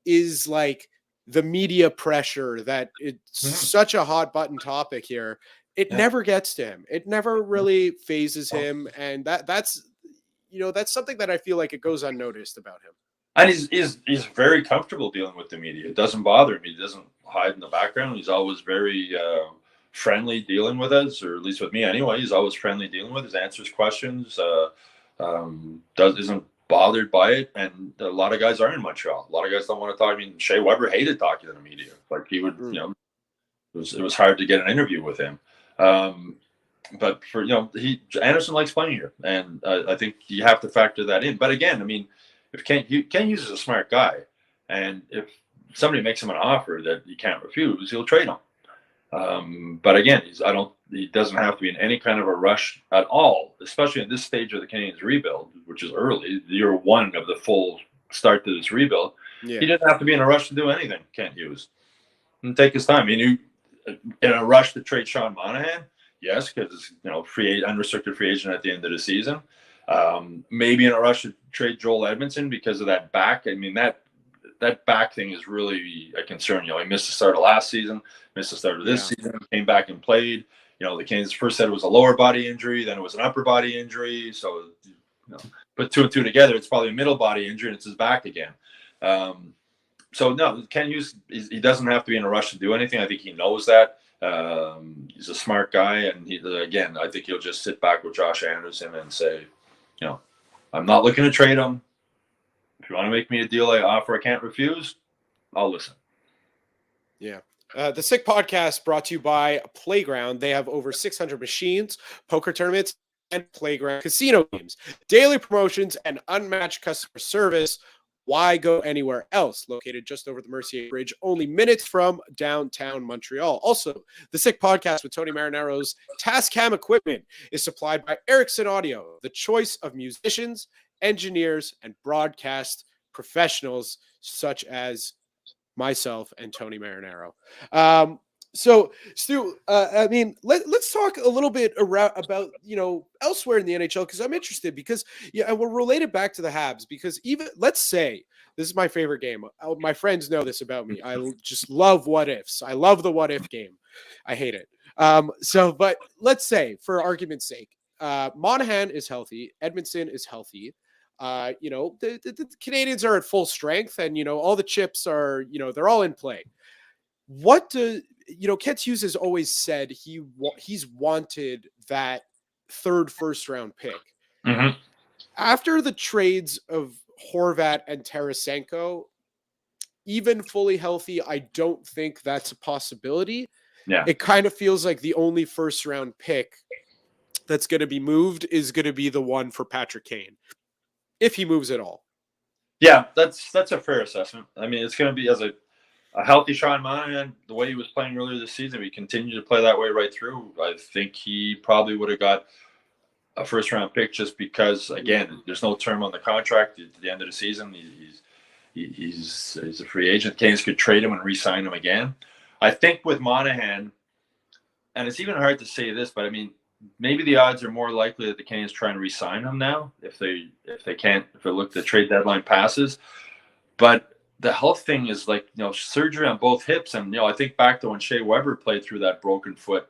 is like the media pressure, that it's such a hot button topic here. It never gets to him. It never really phases him. And that's something that I feel like it goes unnoticed about him. And he's very comfortable dealing with the media. It doesn't bother him. He doesn't hide in the background. He's always very friendly dealing with us, or at least with me anyway. He's always friendly dealing with us, answers questions, isn't bothered by it. And a lot of guys are in Montreal. A lot of guys don't want to talk. I mean, Shea Weber hated talking to the media. Like, he would, it was hard to get an interview with him. But for Anderson likes playing here, and I think you have to factor that in. But again, I mean, if Ken Hughes is a smart guy, and if somebody makes him an offer that he can't refuse, he'll trade him. But again, he doesn't have to be in any kind of a rush at all, especially at this stage of the Canadiens rebuild, which is early, year one of the full start to this rebuild. Yeah. He doesn't have to be in a rush to do anything, Ken Hughes, and take his time. I mean, in a rush to trade Sean Monahan? Yes, because unrestricted free agent at the end of the season. Maybe in a rush to trade Joel Edmondson because of that back. I mean, that back thing is really a concern. He missed the start of last season, missed the start of this season, came back and played. The Canadiens first said it was a lower body injury, then it was an upper body injury. So, put two and two together, it's probably a middle body injury, and it's his back again. So no, Ken Hughes, he doesn't have to be in a rush to do anything. I think he knows that. He's a smart guy, and I think he'll just sit back with Josh Anderson and say, I'm not looking to trade him. If you want to make me a deal I offer I can't refuse, I'll listen. Yeah. The Sick Podcast brought to you by Playground. They have over 600 machines, poker tournaments, and playground casino games, daily promotions, and unmatched customer service. Why go anywhere else? Located just over the Mercier Bridge, only minutes from downtown Montreal. Also, the Sick Podcast with Tony Marinaro's Tascam equipment is supplied by Ericsson Audio, the choice of musicians, engineers, and broadcast professionals such as myself and Tony Marinaro. So, Stu, I mean, let's talk a little bit about, elsewhere in the NHL, because I'm interested, because, and we'll relate it back to the Habs, because even, let's say, this is my favorite game. My friends know this about me. I just love what ifs. I love the what if game. I hate it. But let's say, for argument's sake, Monahan is healthy. Edmondson is healthy. The Canadiens are at full strength, and, all the chips are, they're all in play. What do Kent Hughes has always said he's wanted that third first round pick. Mm-hmm. After the trades of Horvat and Tarasenko, even fully healthy, I don't think that's a possibility. Yeah. It kind of feels like the only first round pick that's going to be moved is going to be the one for Patrick Kane, if he moves at all. Yeah, that's a fair assessment. I mean, it's going to be as a healthy Sean Monahan, the way he was playing earlier this season, we continue to play that way right through. I think he probably would have got a first-round pick just because, again, there's no term on the contract at the end of the season. He's a free agent. Canadiens could trade him and re-sign him again. I think with Monahan, and it's even hard to say this, but I mean, maybe the odds are more likely that the Canadiens try and re-sign him now if the trade deadline passes. But the health thing is like, surgery on both hips. And, I think back to when Shea Weber played through that broken foot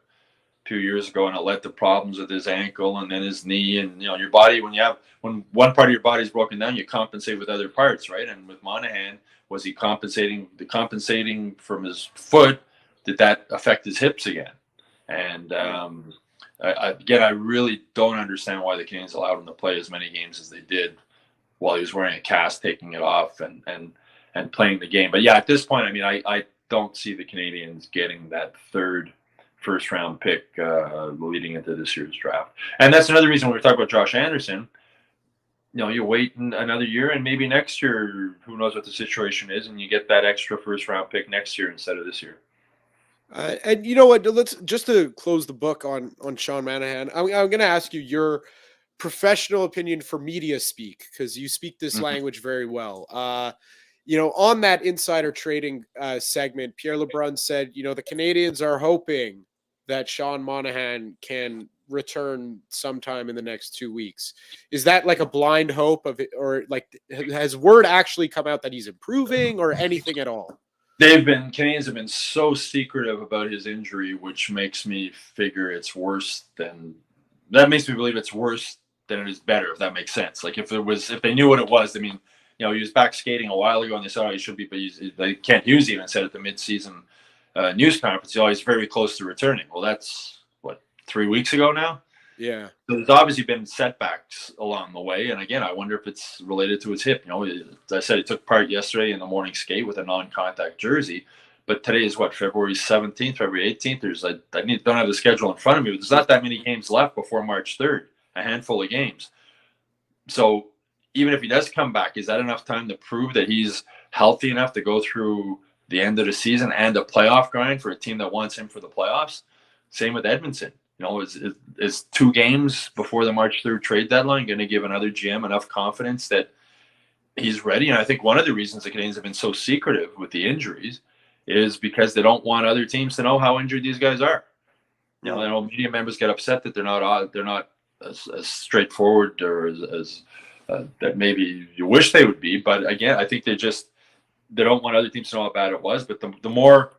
2 years ago, and it led to problems with his ankle and then his knee. And, your body, when one part of your body is broken down, you compensate with other parts, right? And with Monahan, was he compensating from his foot? Did that affect his hips again? And, I really don't understand why the Canadiens allowed him to play as many games as they did while he was wearing a cast, taking it off and playing the game. But yeah, at this point, I mean, I don't see the Canadiens getting that third first-round pick leading into this year's draft. And that's another reason when we talk about Josh Anderson. You wait another year, and maybe next year, who knows what the situation is, and you get that extra first-round pick next year instead of this year. And you know what? Let's just to close the book on Sean Monahan. I'm going to ask you your professional opinion for media speak, because you speak this language very well. On that insider trading segment, Pierre LeBrun said, the Canadiens are hoping that Sean Monahan can return sometime in the next 2 weeks. Is that like a blind hope of it, or like has word actually come out that he's improving or anything at all? Canadiens have been so secretive about his injury, which makes me figure it's worse than that. Makes me believe it's worse than it is better, if that makes sense. Like if they knew what it was, I mean, he was back skating a while ago and they said, he should be, but Kent Hughes even said at the midseason news conference, he's very close to returning. Well, that's 3 weeks ago now. Yeah. So there's obviously been setbacks along the way. And again, I wonder if it's related to his hip. As I said, he took part yesterday in the morning skate with a non-contact jersey. But today is February 17th, February 18th. Don't have the schedule in front of me, but there's not that many games left before March 3rd, a handful of games. So even if he does come back, is that enough time to prove that he's healthy enough to go through the end of the season and a playoff grind for a team that wants him for the playoffs? Same with Edmondson. Is 2 games before the March 3rd trade deadline going to give another GM enough confidence that he's ready? And I think one of the reasons the Canadiens have been so secretive with the injuries is because they don't want other teams to know how injured these guys are. I know media members get upset that they're not as straightforward or as that maybe you wish they would be. But again, I think they don't want other teams to know how bad it was. But the more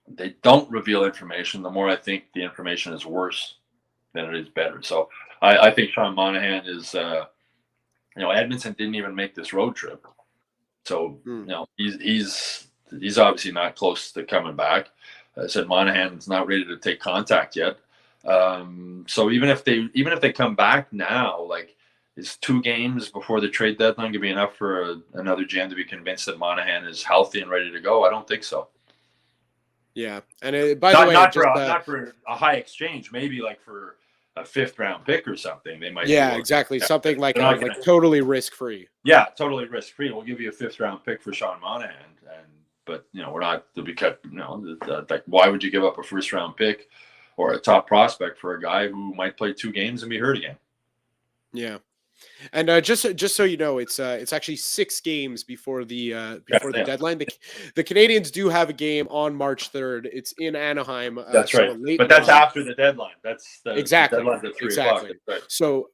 they don't reveal information, the more I think the information is worse than it is better. So I think Sean Monahan is, Edmondson didn't even make this road trip. So, he's obviously not close to coming back. I said Monahan's not ready to take contact yet. So even if they come back now, is 2 games before the trade deadline going to be enough for another GM to be convinced that Monahan is healthy and ready to go? I don't think so. Yeah, and by the way, not for a high exchange, maybe for a 5th round pick or something. They might. Yeah, exactly. Something like totally risk free. Yeah, totally risk free. We'll give you a 5th round pick for Sean Monahan, but we're not to be cut. Why would you give up a 1st round pick or a top prospect for a guy who might play 2 games and be hurt again? Yeah. And just so you know, it's actually 6 games before the deadline. The Canadiens do have a game on March 3rd. It's in Anaheim. That's right. But that's after the deadline. That's exactly the deadline's at 3 exactly. o'clock. Right. So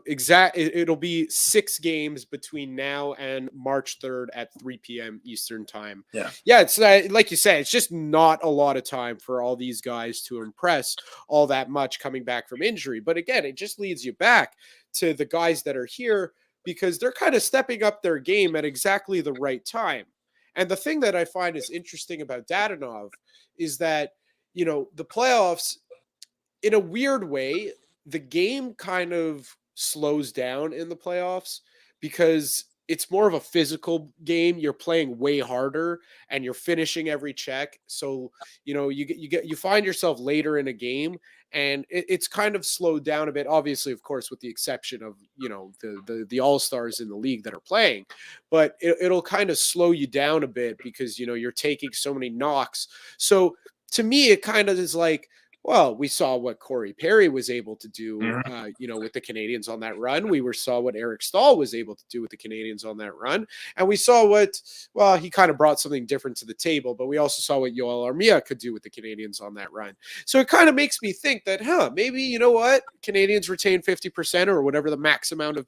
it'll be 6 games between now and March 3rd at 3 p.m. Eastern time. Yeah. It's like you said, it's just not a lot of time for all these guys to impress all that much coming back from injury. But again, it just leads you back to the guys that are here because they're kind of stepping up their game at exactly the right time. And the thing that I find is interesting about Dadonov is that, the playoffs, in a weird way, the game kind of slows down in the playoffs because it's more of a physical game. You're playing way harder and you're finishing every check. So, you find yourself later in a game and it's kind of slowed down a bit, obviously, of course, with the exception of, the all-stars in the league that are playing, but it'll kind of slow you down a bit because, you're taking so many knocks. So to me, it kind of is like, well, we saw what Corey Perry was able to do, with the Canadiens on that run. We saw what Eric Stahl was able to do with the Canadiens on that run. And we saw he kind of brought something different to the table, but we also saw what Yoel Armia could do with the Canadiens on that run. So it kind of makes me think that, maybe, Canadiens retain 50% or whatever the max amount of,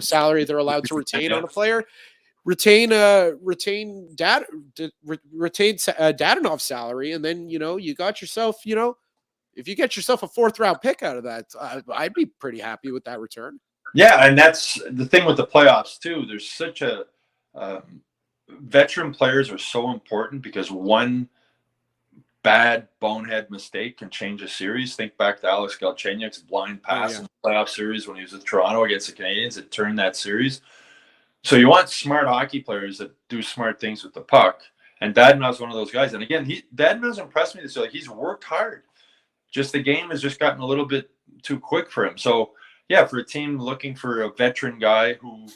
salary they're allowed to retain on a player. Retain Dadonov's salary, and then you got yourself, if you get yourself a 4th round pick out of that, I'd be pretty happy with that return. Yeah, and that's the thing with the playoffs too. There's such a veteran players are so important because one bad bonehead mistake can change a series. Think back to Alex Galchenyuk's blind pass in the playoff series when he was with Toronto against the Canadiens. It turned that series. So you want smart hockey players that do smart things with the puck. And Dadonov's one of those guys. And again, Dadonov's impressed me this year. Like, he's worked hard. Just the game has just gotten a little bit too quick for him. So yeah, for a team looking for a veteran guy who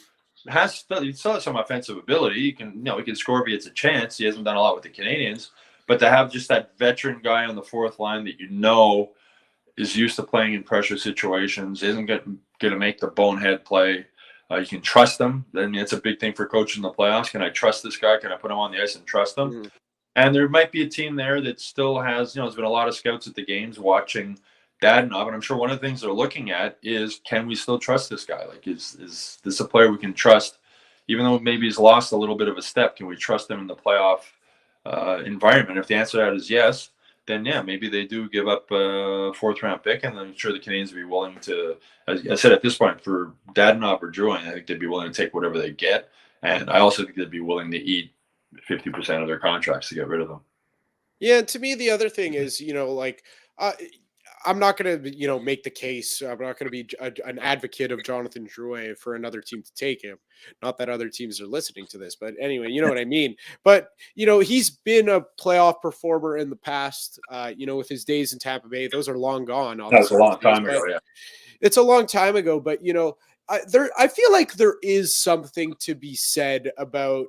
he still has some offensive ability. He can score if he gets a chance. He hasn't done a lot with the Canadiens, but to have just that veteran guy on the fourth line that is used to playing in pressure situations, isn't going to make the bonehead play. You can trust him. I mean, it's a big thing for coaching in the playoffs. Can I trust this guy? Can I put him on the ice and trust him? Mm-hmm. And there might be a team there that still has, there's been a lot of scouts at the games watching Dadonov, and I'm sure one of the things they're looking at is, can we still trust this guy? Like, is this a player we can trust? Even though maybe he's lost a little bit of a step, can we trust him in the playoff environment? If the answer to that is yes, then yeah, maybe they do give up a fourth-round pick, and I'm sure the Canadiens would be willing to, as I said, at this point, for Dadonov or Drouin, I think they'd be willing to take whatever they get, and I also think they'd be willing to eat 50% of their contracts to get rid of them. Yeah, to me, the other thing is, I'm not going to, make the case. I'm not going to be an advocate of Jonathan Drouin for another team to take him. Not that other teams are listening to this, but anyway, you know what I mean. But, he's been a playoff performer in the past, with his days in Tampa Bay. Those are long gone. That was a long time ago, yeah. It's a long time ago, but, I feel like there is something to be said about,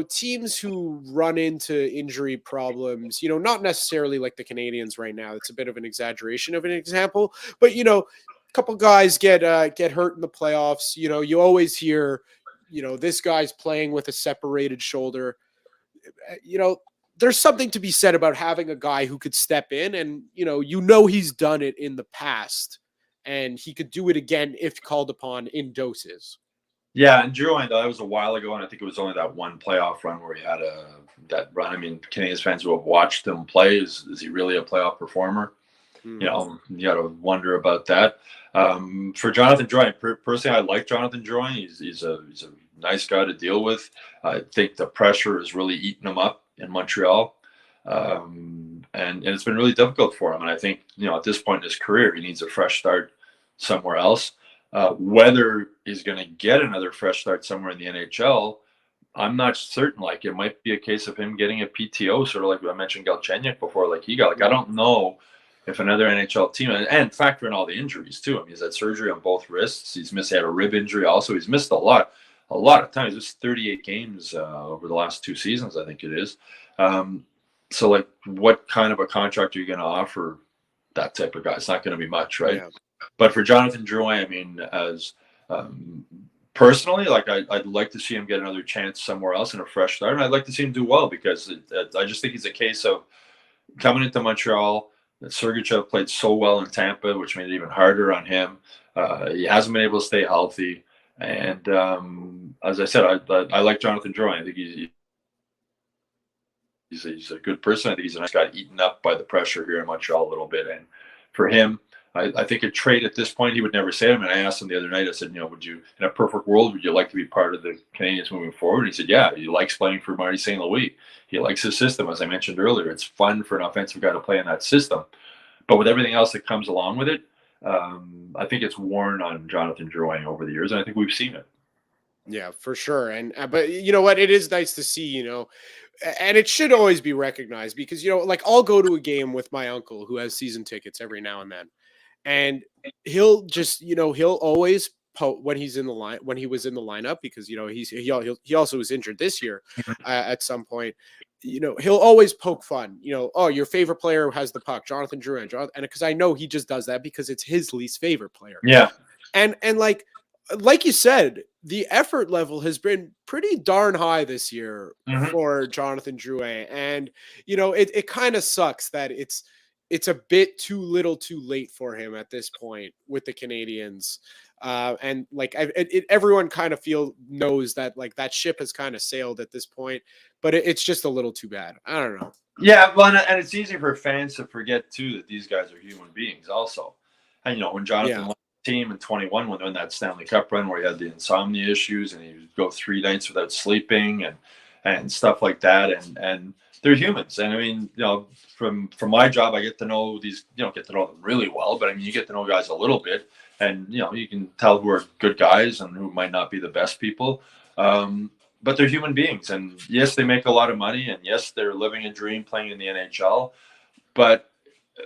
teams who run into injury problems, not necessarily like the Canadiens right now. It's a bit of an exaggeration of an example, but, a couple guys get hurt in the playoffs. You always hear, this guy's playing with a separated shoulder. There's something to be said about having a guy who could step in and, he's done it in the past and he could do it again if called upon in doses. Yeah, and Drouin, though, that was a while ago, and I think it was only that one playoff run where he had that run. I mean, Canadiens fans who have watched him play, is he really a playoff performer? Mm. You got to wonder about that. For Jonathan Drouin, personally, I like Jonathan Drouin. He's a nice guy to deal with. I think the pressure is really eating him up in Montreal, and it's been really difficult for him. And I think, at this point in his career, he needs a fresh start somewhere else. Whether he's going to get another fresh start somewhere in the NHL, I'm not certain. Like, it might be a case of him getting a PTO, sort of like I mentioned Galchenyuk before. Like, he got, like, I don't know if another NHL team, and factor in all the injuries too. I mean, he's had surgery on both wrists. He had a rib injury also. He's missed a lot of time. He's missed 38 games over the last 2 seasons, I think it is. So, like, what kind of a contract are you going to offer that type of guy? It's not going to be much, right? Yeah. But for Jonathan Drouin, I mean, as personally, like, I'd like to see him get another chance somewhere else in a fresh start, and I'd like to see him do well, because I just think it's a case of coming into Montreal. Sergachev played so well in Tampa, which made it even harder on him. He hasn't been able to stay healthy, and as I said, I like Jonathan Drouin. I think he's a good person. I think he's a nice guy, eaten up by the pressure here in Montreal a little bit, and for him, I think a trade at this point, he would never say it. I mean, I asked him the other night, I said, would you, in a perfect world, would you like to be part of the Canadiens moving forward? And he said, yeah, he likes playing for Marty St. Louis. He likes his system. As I mentioned earlier, it's fun for an offensive guy to play in that system. But with everything else that comes along with it, I think it's worn on Jonathan Drouin over the years, and I think we've seen it. Yeah, for sure. And but you know what? It is nice to see, and it should always be recognized, because, like, I'll go to a game with my uncle who has season tickets every now and then. And he'll just, he'll always when he's in the line, when he was in the lineup, because, he also was injured this year at some point, he'll always poke fun, oh, your favorite player has the puck, Jonathan Drouin, and because I know he just does that because it's his least favorite player. Yeah. And like you said, the effort level has been pretty darn high this year for Jonathan Drouin. And, it kind of sucks that it's a bit too little too late for him at this point with the Canadiens. And like, everyone kind of knows that, like, that ship has kind of sailed at this point, but it's just a little too bad. I don't know. Yeah. Well, and it's easy for fans to forget too, that these guys are human beings also. And, when Jonathan left the team in 21, when they're in that Stanley Cup run where he had the insomnia issues and he would go 3 nights without sleeping and stuff like that. And they're humans. And I mean, from my job, I get to know these, get to know them really well, but I mean, you get to know guys a little bit, and, you can tell who are good guys and who might not be the best people. But they're human beings, and yes, they make a lot of money, and yes, they're living a dream playing in the NHL. But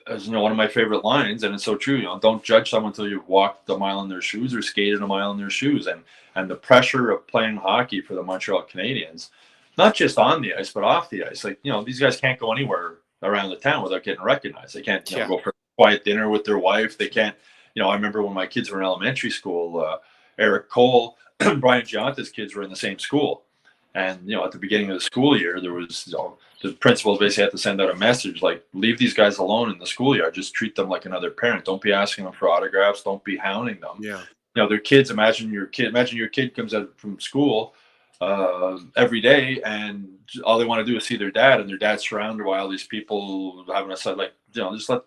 as you know, one of my favorite lines, and it's so true, don't judge someone until you've walked a mile in their shoes or skated a mile in their shoes. And the pressure of playing hockey for the Montreal Canadiens, not just on the ice, but off the ice. Like, these guys can't go anywhere around the town without getting recognized. They can't go for a quiet dinner with their wife. They can't, I remember when my kids were in elementary school, Eric Cole, Brian Gianta's kids were in the same school. And, at the beginning of the school year, there was, the principals basically had to send out a message like, leave these guys alone in the schoolyard. Just treat them like another parent. Don't be asking them for autographs. Don't be hounding them. Yeah. They're kids. Imagine your kid comes out from school every day, and all they want to do is see their dad, and their dad's surrounded by all these people having a side, so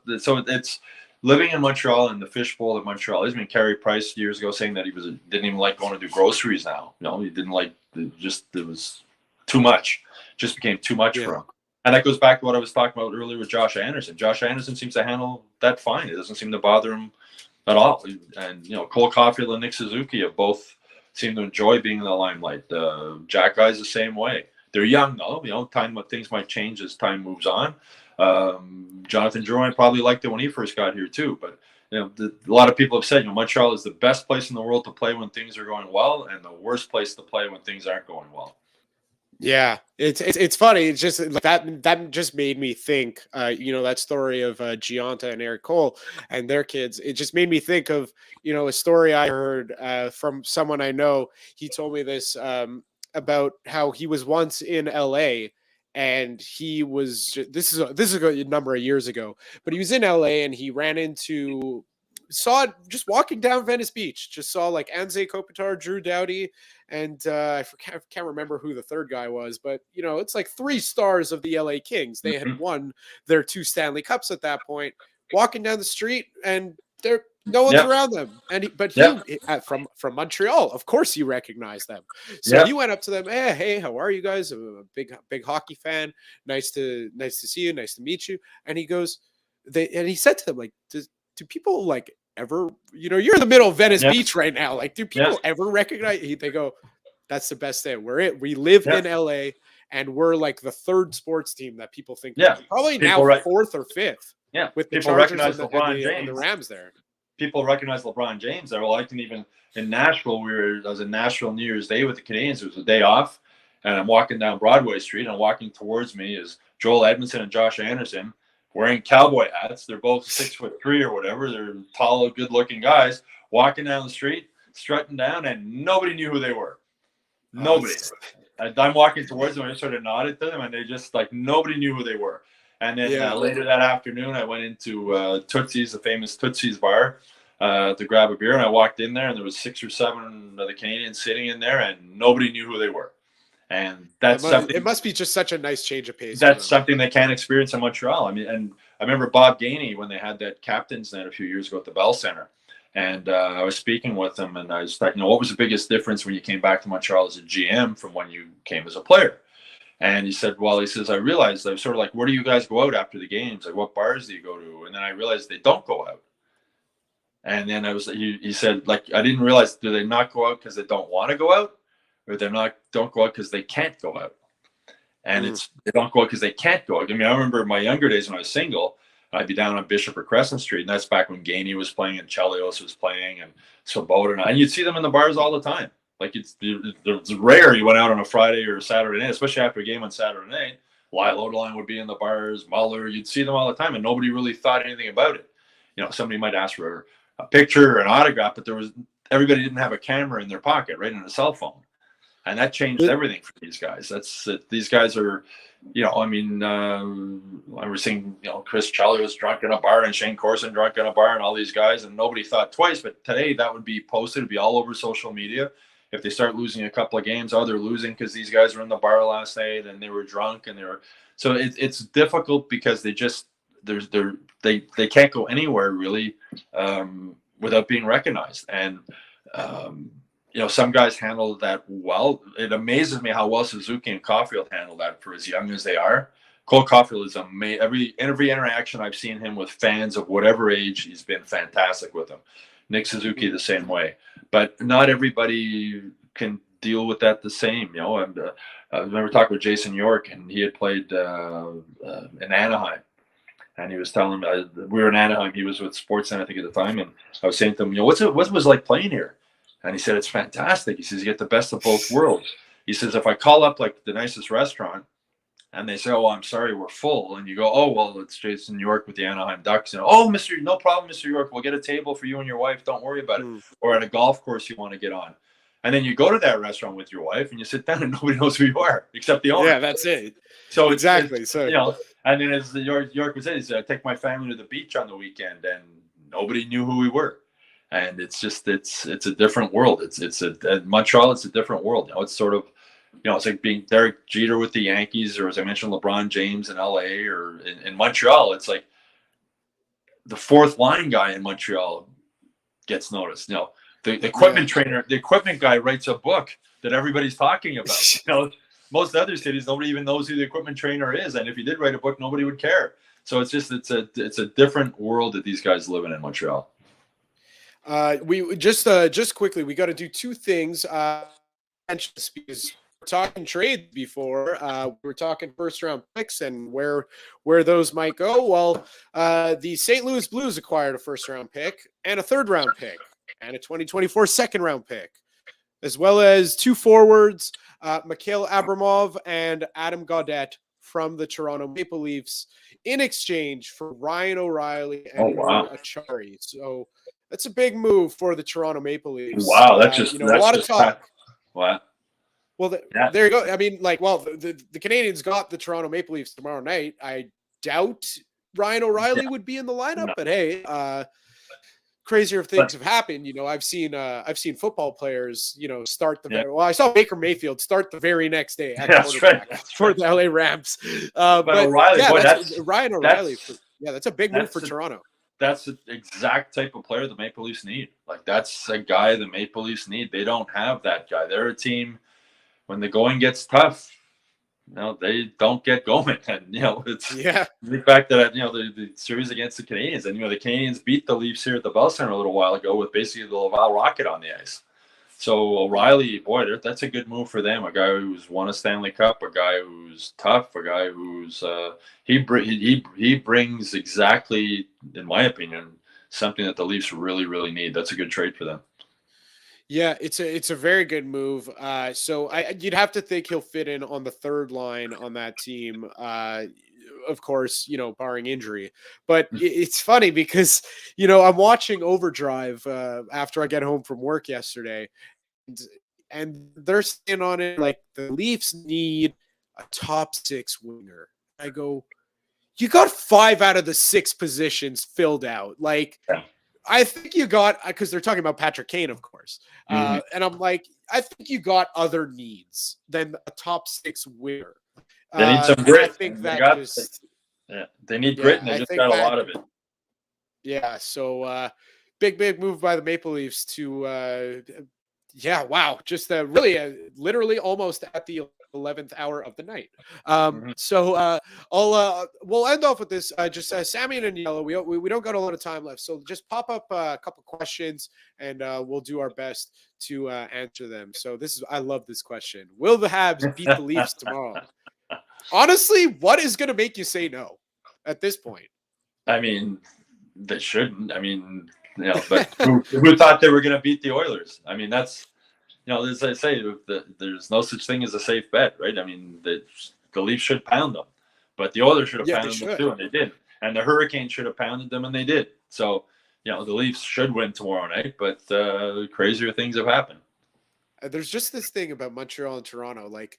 it's living in Montreal in the fishbowl of Montreal. I mean, Carey Price years ago saying that he didn't even like going to do groceries now. He didn't like, it was too much. Just became too much for him. And that goes back to what I was talking about earlier with Josh Anderson. Josh Anderson seems to handle that fine. It doesn't seem to bother him at all. And, Cole Caulfield and Nick Suzuki have both seem to enjoy being in the limelight. Jack Guy's the same way. They're young, though. Things might change as time moves on. Jonathan Drouin probably liked it when he first got here, too. But, a lot of people have said, Montreal is the best place in the world to play when things are going well, and the worst place to play when things aren't going well. Yeah, it's funny. It's just that just made me think. That story of Gianta and Eric Cole and their kids. It just made me think of a story I heard from someone I know. He told me this about how he was once in LA, and he was this is a number of years ago, but he was in LA and he ran into. Saw it just walking down Venice Beach. Just saw like Anze Kopitar, Drew Doughty, and I can't remember who the third guy was, but it's like 3 stars of the LA Kings. They had won their 2 Stanley Cups at that point. Walking down the street, and no one's around them. And he from Montreal, of course, you recognize them. So he went up to them. Hey, how are you guys? I'm a big hockey fan. Nice to see you. Nice to meet you. And he goes, he said to them, like, do people like ever, you're in the middle of Venice Beach right now. Like, do people ever recognize? They go, that's the best thing. We live in LA, and we're like the 3rd sports team that people think. Probably people now 4th or 5th. Yeah. With the people Chargers recognize LeBron James and the Rams there. People recognize LeBron James there. Well, I can even in Nashville, I was in Nashville New Year's Day with the Canadiens. It was a day off, and I'm walking down Broadway Street, and walking towards me is Joel Edmondson and Josh Anderson, wearing cowboy hats. They're both 6'3" or whatever. They're tall, good-looking guys walking down the street, strutting down, and nobody knew who they were. Nobody. I'm walking towards them, and I sort of nodded to them, and they just nobody knew who they were. And then later that afternoon, I went into Tootsie's, the famous Tootsie's bar, to grab a beer, and I walked in there, and there was 6 or 7 of the Canadians sitting in there, and nobody knew who they were. And that's something. It must be just such a nice change of pace. That's something they can't experience in Montreal. I mean, and I remember Bob Gainey when they had that captain's night a few years ago at the Bell Center, and I was speaking with him, and I was like, what was the biggest difference when you came back to Montreal as a GM from when you came as a player? And he said, I realized I was sort of like, where do you guys go out after the games? Like, what bars do you go to? And then I realized they don't go out. And then he said, like, I didn't realize, do they not go out because they don't want to go out? Or don't go out because they can't go out. And they don't go out because they can't go out. I mean, I remember my younger days when I was single, I'd be down on Bishop or Crescent Street, and that's back when Gainey was playing and Chelios was playing and Swoboda, and you'd see them in the bars all the time. Like, it's rare you went out on a Friday or a Saturday night, especially after a game on Saturday night. Lyle Odeline would be in the bars, Muller, you'd see them all the time, and nobody really thought anything about it. Somebody might ask for a picture or an autograph, but everybody didn't have a camera in their pocket, right, and a cell phone. And that changed everything for these guys. These guys are, I was seeing, Chris Chelios was drunk in a bar and Shane Corson drunk in a bar and all these guys, and nobody thought twice. But today that would be posted, it'd be all over social media. If they start losing a couple of games, they're losing because these guys were in the bar last night and they were drunk and so it's difficult because they can't go anywhere really without being recognized. And some guys handle that well. It amazes me how well Suzuki and Caulfield handle that for as young as they are. Cole Caulfield is amazing. Every interaction I've seen him with fans of whatever age, he's been fantastic with them. Nick Suzuki the same way. But not everybody can deal with that the same. You know, and I remember talking with Jason York, and he had played in Anaheim, and he was telling me we were in Anaheim. He was with Sportsnet, I think, at the time, and I was saying to him, you know, what it was like playing here, and he said it's fantastic. He says you get the best of both worlds. He says if I call up like the nicest restaurant, and they say, "Oh, I'm sorry, we're full," and you go, "Oh, well, it's Jason York with the Anaheim Ducks," and "Oh, no problem, Mr. York, we'll get a table for you and your wife. Don't worry about it." Or at a golf course you want to get on, and then you go to that restaurant with your wife and you sit down and nobody knows who you are except the owner. Yeah, that's it. So exactly. So you know, and then as York would say, he said, "I take my family to the beach on the weekend," and nobody knew who we were. And it's a different world. At Montreal, it's a different world. You know, it's sort of, you know, it's like being Derek Jeter with the Yankees, or as I mentioned, LeBron James in LA, or in Montreal, it's like the fourth line guy in Montreal gets noticed. You know, the equipment trainer, the equipment guy writes a book that everybody's talking about. You know, most other cities, nobody even knows who the equipment trainer is. And if he did write a book, nobody would care. So it's a different world that these guys live in Montreal. We just quickly, we got to do two things. Because we're talking trades before. We were talking first round picks and where those might go. Well, the St. Louis Blues acquired a first round pick and a third round pick and a 2024 second round pick, as well as two forwards, Mikhail Abramov and Adam Gaudette from the Toronto Maple Leafs, in exchange for Ryan O'Reilly and Achari. So that's a big move for the Toronto Maple Leafs. Wow, that's just a lot of talk. What? Well, there you go. I mean, like, well, the Canadiens got the Toronto Maple Leafs tomorrow night. I doubt Ryan O'Reilly would be in the lineup, but hey, crazier things have happened. You know, I've seen football players, you know, start well, I saw Baker Mayfield start the very next day at quarterback for the LA Rams. But O'Reilly, Ryan O'Reilly. That's a big move for Toronto. That's the exact type of player the Maple Leafs need. Like, that's a guy the Maple Leafs need. They don't have that guy. They're a team, when the going gets tough, you know, they don't get going. And, you know, it's the fact that, you know, the series against the Canadiens, and, you know, the Canadiens beat the Leafs here at the Bell Center a little while ago with basically the Laval Rocket on the ice. So O'Reilly, boy, that's a good move for them. A guy who's won a Stanley Cup, a guy who's tough, a guy who's he brings exactly, in my opinion, something that the Leafs really, really need. That's a good trade for them. Yeah, it's a very good move. So you'd have to think he'll fit in on the third line on that team. Of course, you know, barring injury. But it's funny because, you know, I'm watching Overdrive after I get home from work yesterday, and they're saying on it like the Leafs need a top six winger. I go, you got 5 out of the 6 positions filled out. Like, I think you got, because they're talking about Patrick Kane, of course. And I'm like, I think you got other needs than a top 6 winger. They need some grit. I think they need grit, and they just got a lot of it. Yeah, so big move by the Maple Leafs to, wow, just really, literally almost at the 11th hour of the night. So we'll end off with this. Sammy and Yellow. We don't got a lot of time left, so just pop up a couple questions, and we'll do our best to answer them. So I love this question. Will the Habs beat the Leafs tomorrow? Honestly, what is going to make you say no at this point? I mean, they shouldn't. I mean, you know, but who thought they were going to beat the Oilers? I mean, that's, you know, as I say, there's no such thing as a safe bet, right? I mean, the Leafs should pound them, but the Oilers should have pounded them too, and they did. And the Hurricanes should have pounded them, and they did. So, you know, the Leafs should win tomorrow night, but crazier things have happened. There's just this thing about Montreal and Toronto, like,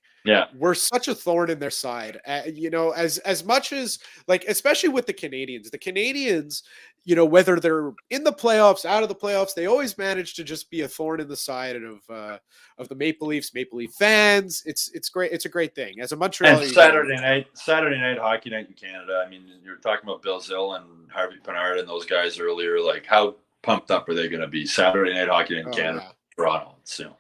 we're such a thorn in their side. You know, as much as, like, especially with the Canadiens, you know, whether they're in the playoffs, out of the playoffs, they always manage to just be a thorn in the side of the Maple Leafs, Maple Leaf fans. It's great. It's a great thing. As a Montreal, and Saturday night hockey night in Canada. I mean, you were talking about Bill Zill and Harvey Pinard and those guys earlier. Like, how pumped up are they going to be Saturday night hockey night in Canada, Toronto? So.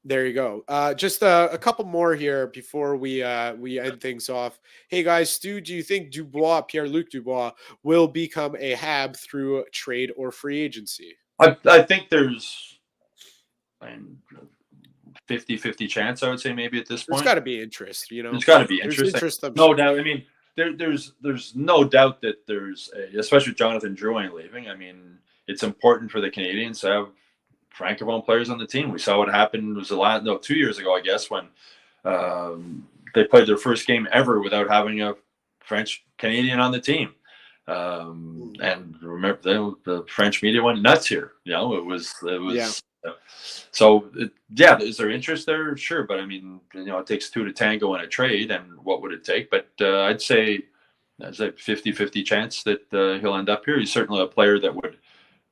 There you go. Just a couple more here before we end things off. Hey guys, Stu, do you think Pierre-Luc Dubois will become a Hab through trade or free agency? I think there's, 50-50 chance, I would say, maybe at this point. There's got to be interest, There's got to be There's interest. I'm No sure. doubt. I mean, there's no doubt that especially with Jonathan Drouin leaving. I mean, it's important for the Canadiens to have Francophone players on the team. We saw what happened 2 years ago, I guess, when they played their first game ever without having a French Canadian on the team. And remember, the French media went nuts here. It was. Yeah. So is there interest there? Sure, but I mean, it takes two to tango in a trade, and what would it take? But I'd say 50-50 chance that he'll end up here. He's certainly a player that would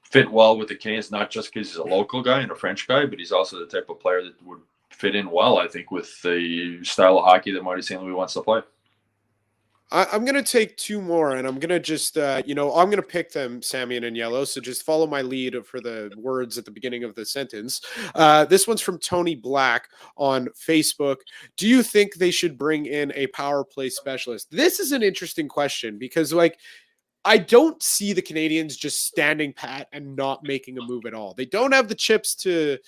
fit well with the Canadiens, not just because he's a local guy and a French guy, but he's also the type of player that would fit in well, I think, with the style of hockey that Marty St. Louis wants to play. I'm going to take two more, and I'm going to just, I'm going to pick them, Sammy and in yellow. So just follow my lead for the words at the beginning of the sentence. This one's from Tony Black on Facebook. Do you think they should bring in a power play specialist? This is an interesting question because, I don't see the Canadiens just standing pat and not making a move at all. They don't have the chips to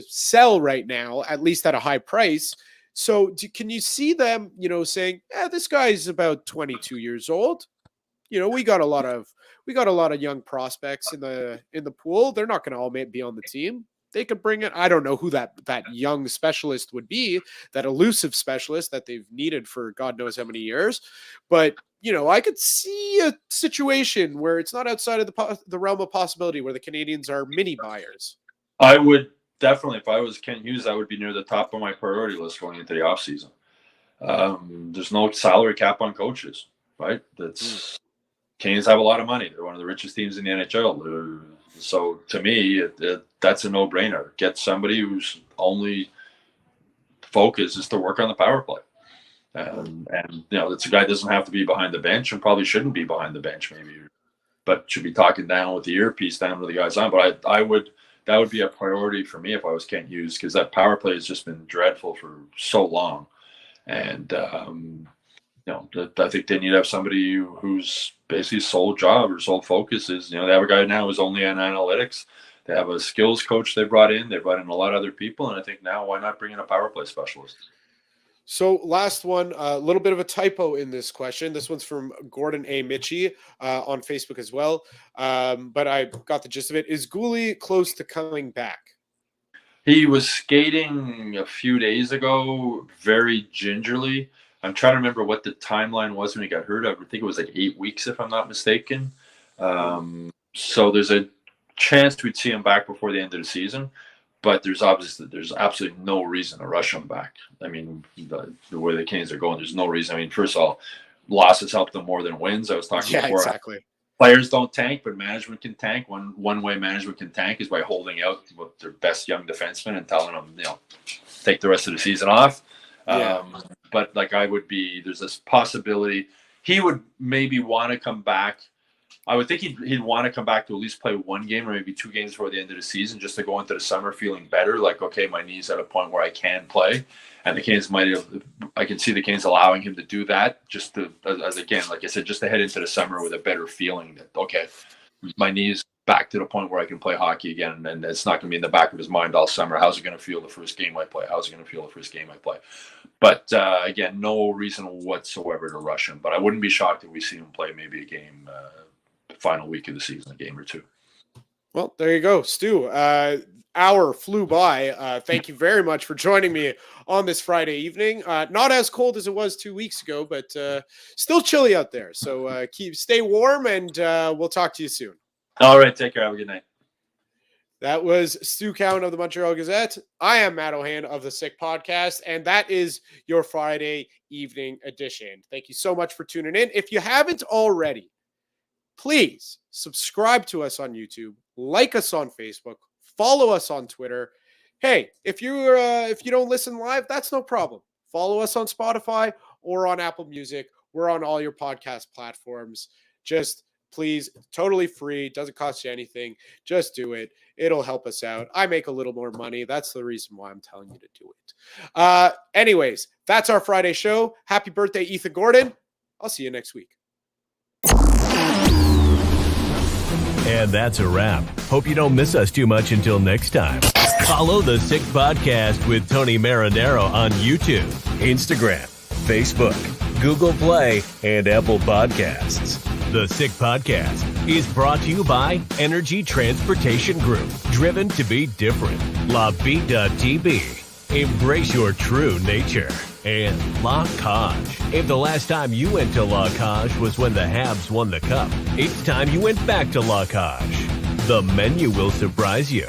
sell right now, at least at a high price. So can you see them, saying, this guy's about 22 years old. We got a lot of young prospects in the pool. They're not going to all be on the team. They could bring it. I don't know who that young specialist would be, that elusive specialist that they've needed for God knows how many years. But, I could see a situation where it's not outside of the realm of possibility where the Canadiens are mini buyers. I would definitely, if I was Kent Hughes, that would be near the top of my priority list going into the offseason. There's no salary cap on coaches, right? Canadiens have a lot of money. They're one of the richest teams in the NHL. So to me, that's a no-brainer. Get somebody whose only focus is to work on the power play. And that's a guy doesn't have to be behind the bench and probably shouldn't be behind the bench maybe, but should be talking down with the earpiece down to the guys on. But that would be a priority for me if I was Kent Hughes, because that power play has just been dreadful for so long. And, I think they need to have somebody whose basically sole job or sole focus is, they have a guy now who's only on analytics. They have a skills coach they brought in. They brought in a lot of other people. And I think now why not bring in a power play specialist? So last one, a little bit of a typo in this question. This one's from Gordon A. Mitchie on Facebook as well. But I got the gist of it. Is Gouli close to coming back? He was skating a few days ago, very gingerly. I'm trying to remember what the timeline was when he got hurt. I think it was 8 weeks, if I'm not mistaken. So there's a chance we'd see him back before the end of the season. But there's absolutely no reason to rush him back. I mean, the way the Canadiens are going, there's no reason. I mean, first of all, losses help them more than wins. I was talking before. Exactly. Players don't tank, but management can tank. One way management can tank is by holding out their best young defensemen and telling them, take the rest of the season off. Yeah. But there's this possibility he would maybe want to come back. I would think he'd want to come back to at least play one game or maybe 2 games before the end of the season, just to go into the summer feeling better. Like, okay, my knee's at a point where I can play, and the Canadiens I can see the Canadiens allowing him to do that, just to, as again, like I said, just to head into the summer with a better feeling that, okay, my knee's back to the point where I can play hockey again, and it's not going to be in the back of his mind all summer. How's it going to feel the first game I play? How's it going to feel the first game I play? But again, no reason whatsoever to rush him. But I wouldn't be shocked if we see him play maybe a game. Final week of the season, a game or 2. Well, there you go, Stu. Hour flew by. Thank you very much for joining me on this Friday evening. Not as cold as it was 2 weeks ago, but still chilly out there. So stay warm, and we'll talk to you soon. All right, take care. Have a good night. That was Stu Cowan of the Montreal Gazette. I am Matt Ohayon of the Sick Podcast, and that is your Friday evening edition. Thank you so much for tuning in. If you haven't already, please subscribe to us on YouTube, like us on Facebook, follow us on Twitter. Hey, if you don't listen live, that's no problem. Follow us on Spotify or on Apple Music. We're on all your podcast platforms. Just please, totally free, doesn't cost you anything. Just do it. It'll help us out. I make a little more money. That's the reason why I'm telling you to do it. Anyways, that's our Friday show. Happy birthday, Ethan Gordon. I'll see you next week. And that's a wrap. Hope you don't miss us too much until next time. Follow The Sick Podcast with Tony Marinaro on YouTube, Instagram, Facebook, Google Play, and Apple Podcasts. The Sick Podcast is brought to you by Energy Transportation Group, driven to be different. Tibi, embrace your true nature. And La Cage. If the last time you went to La Cage was when the Habs won the cup, it's time you went back to La Cage. The menu will surprise you.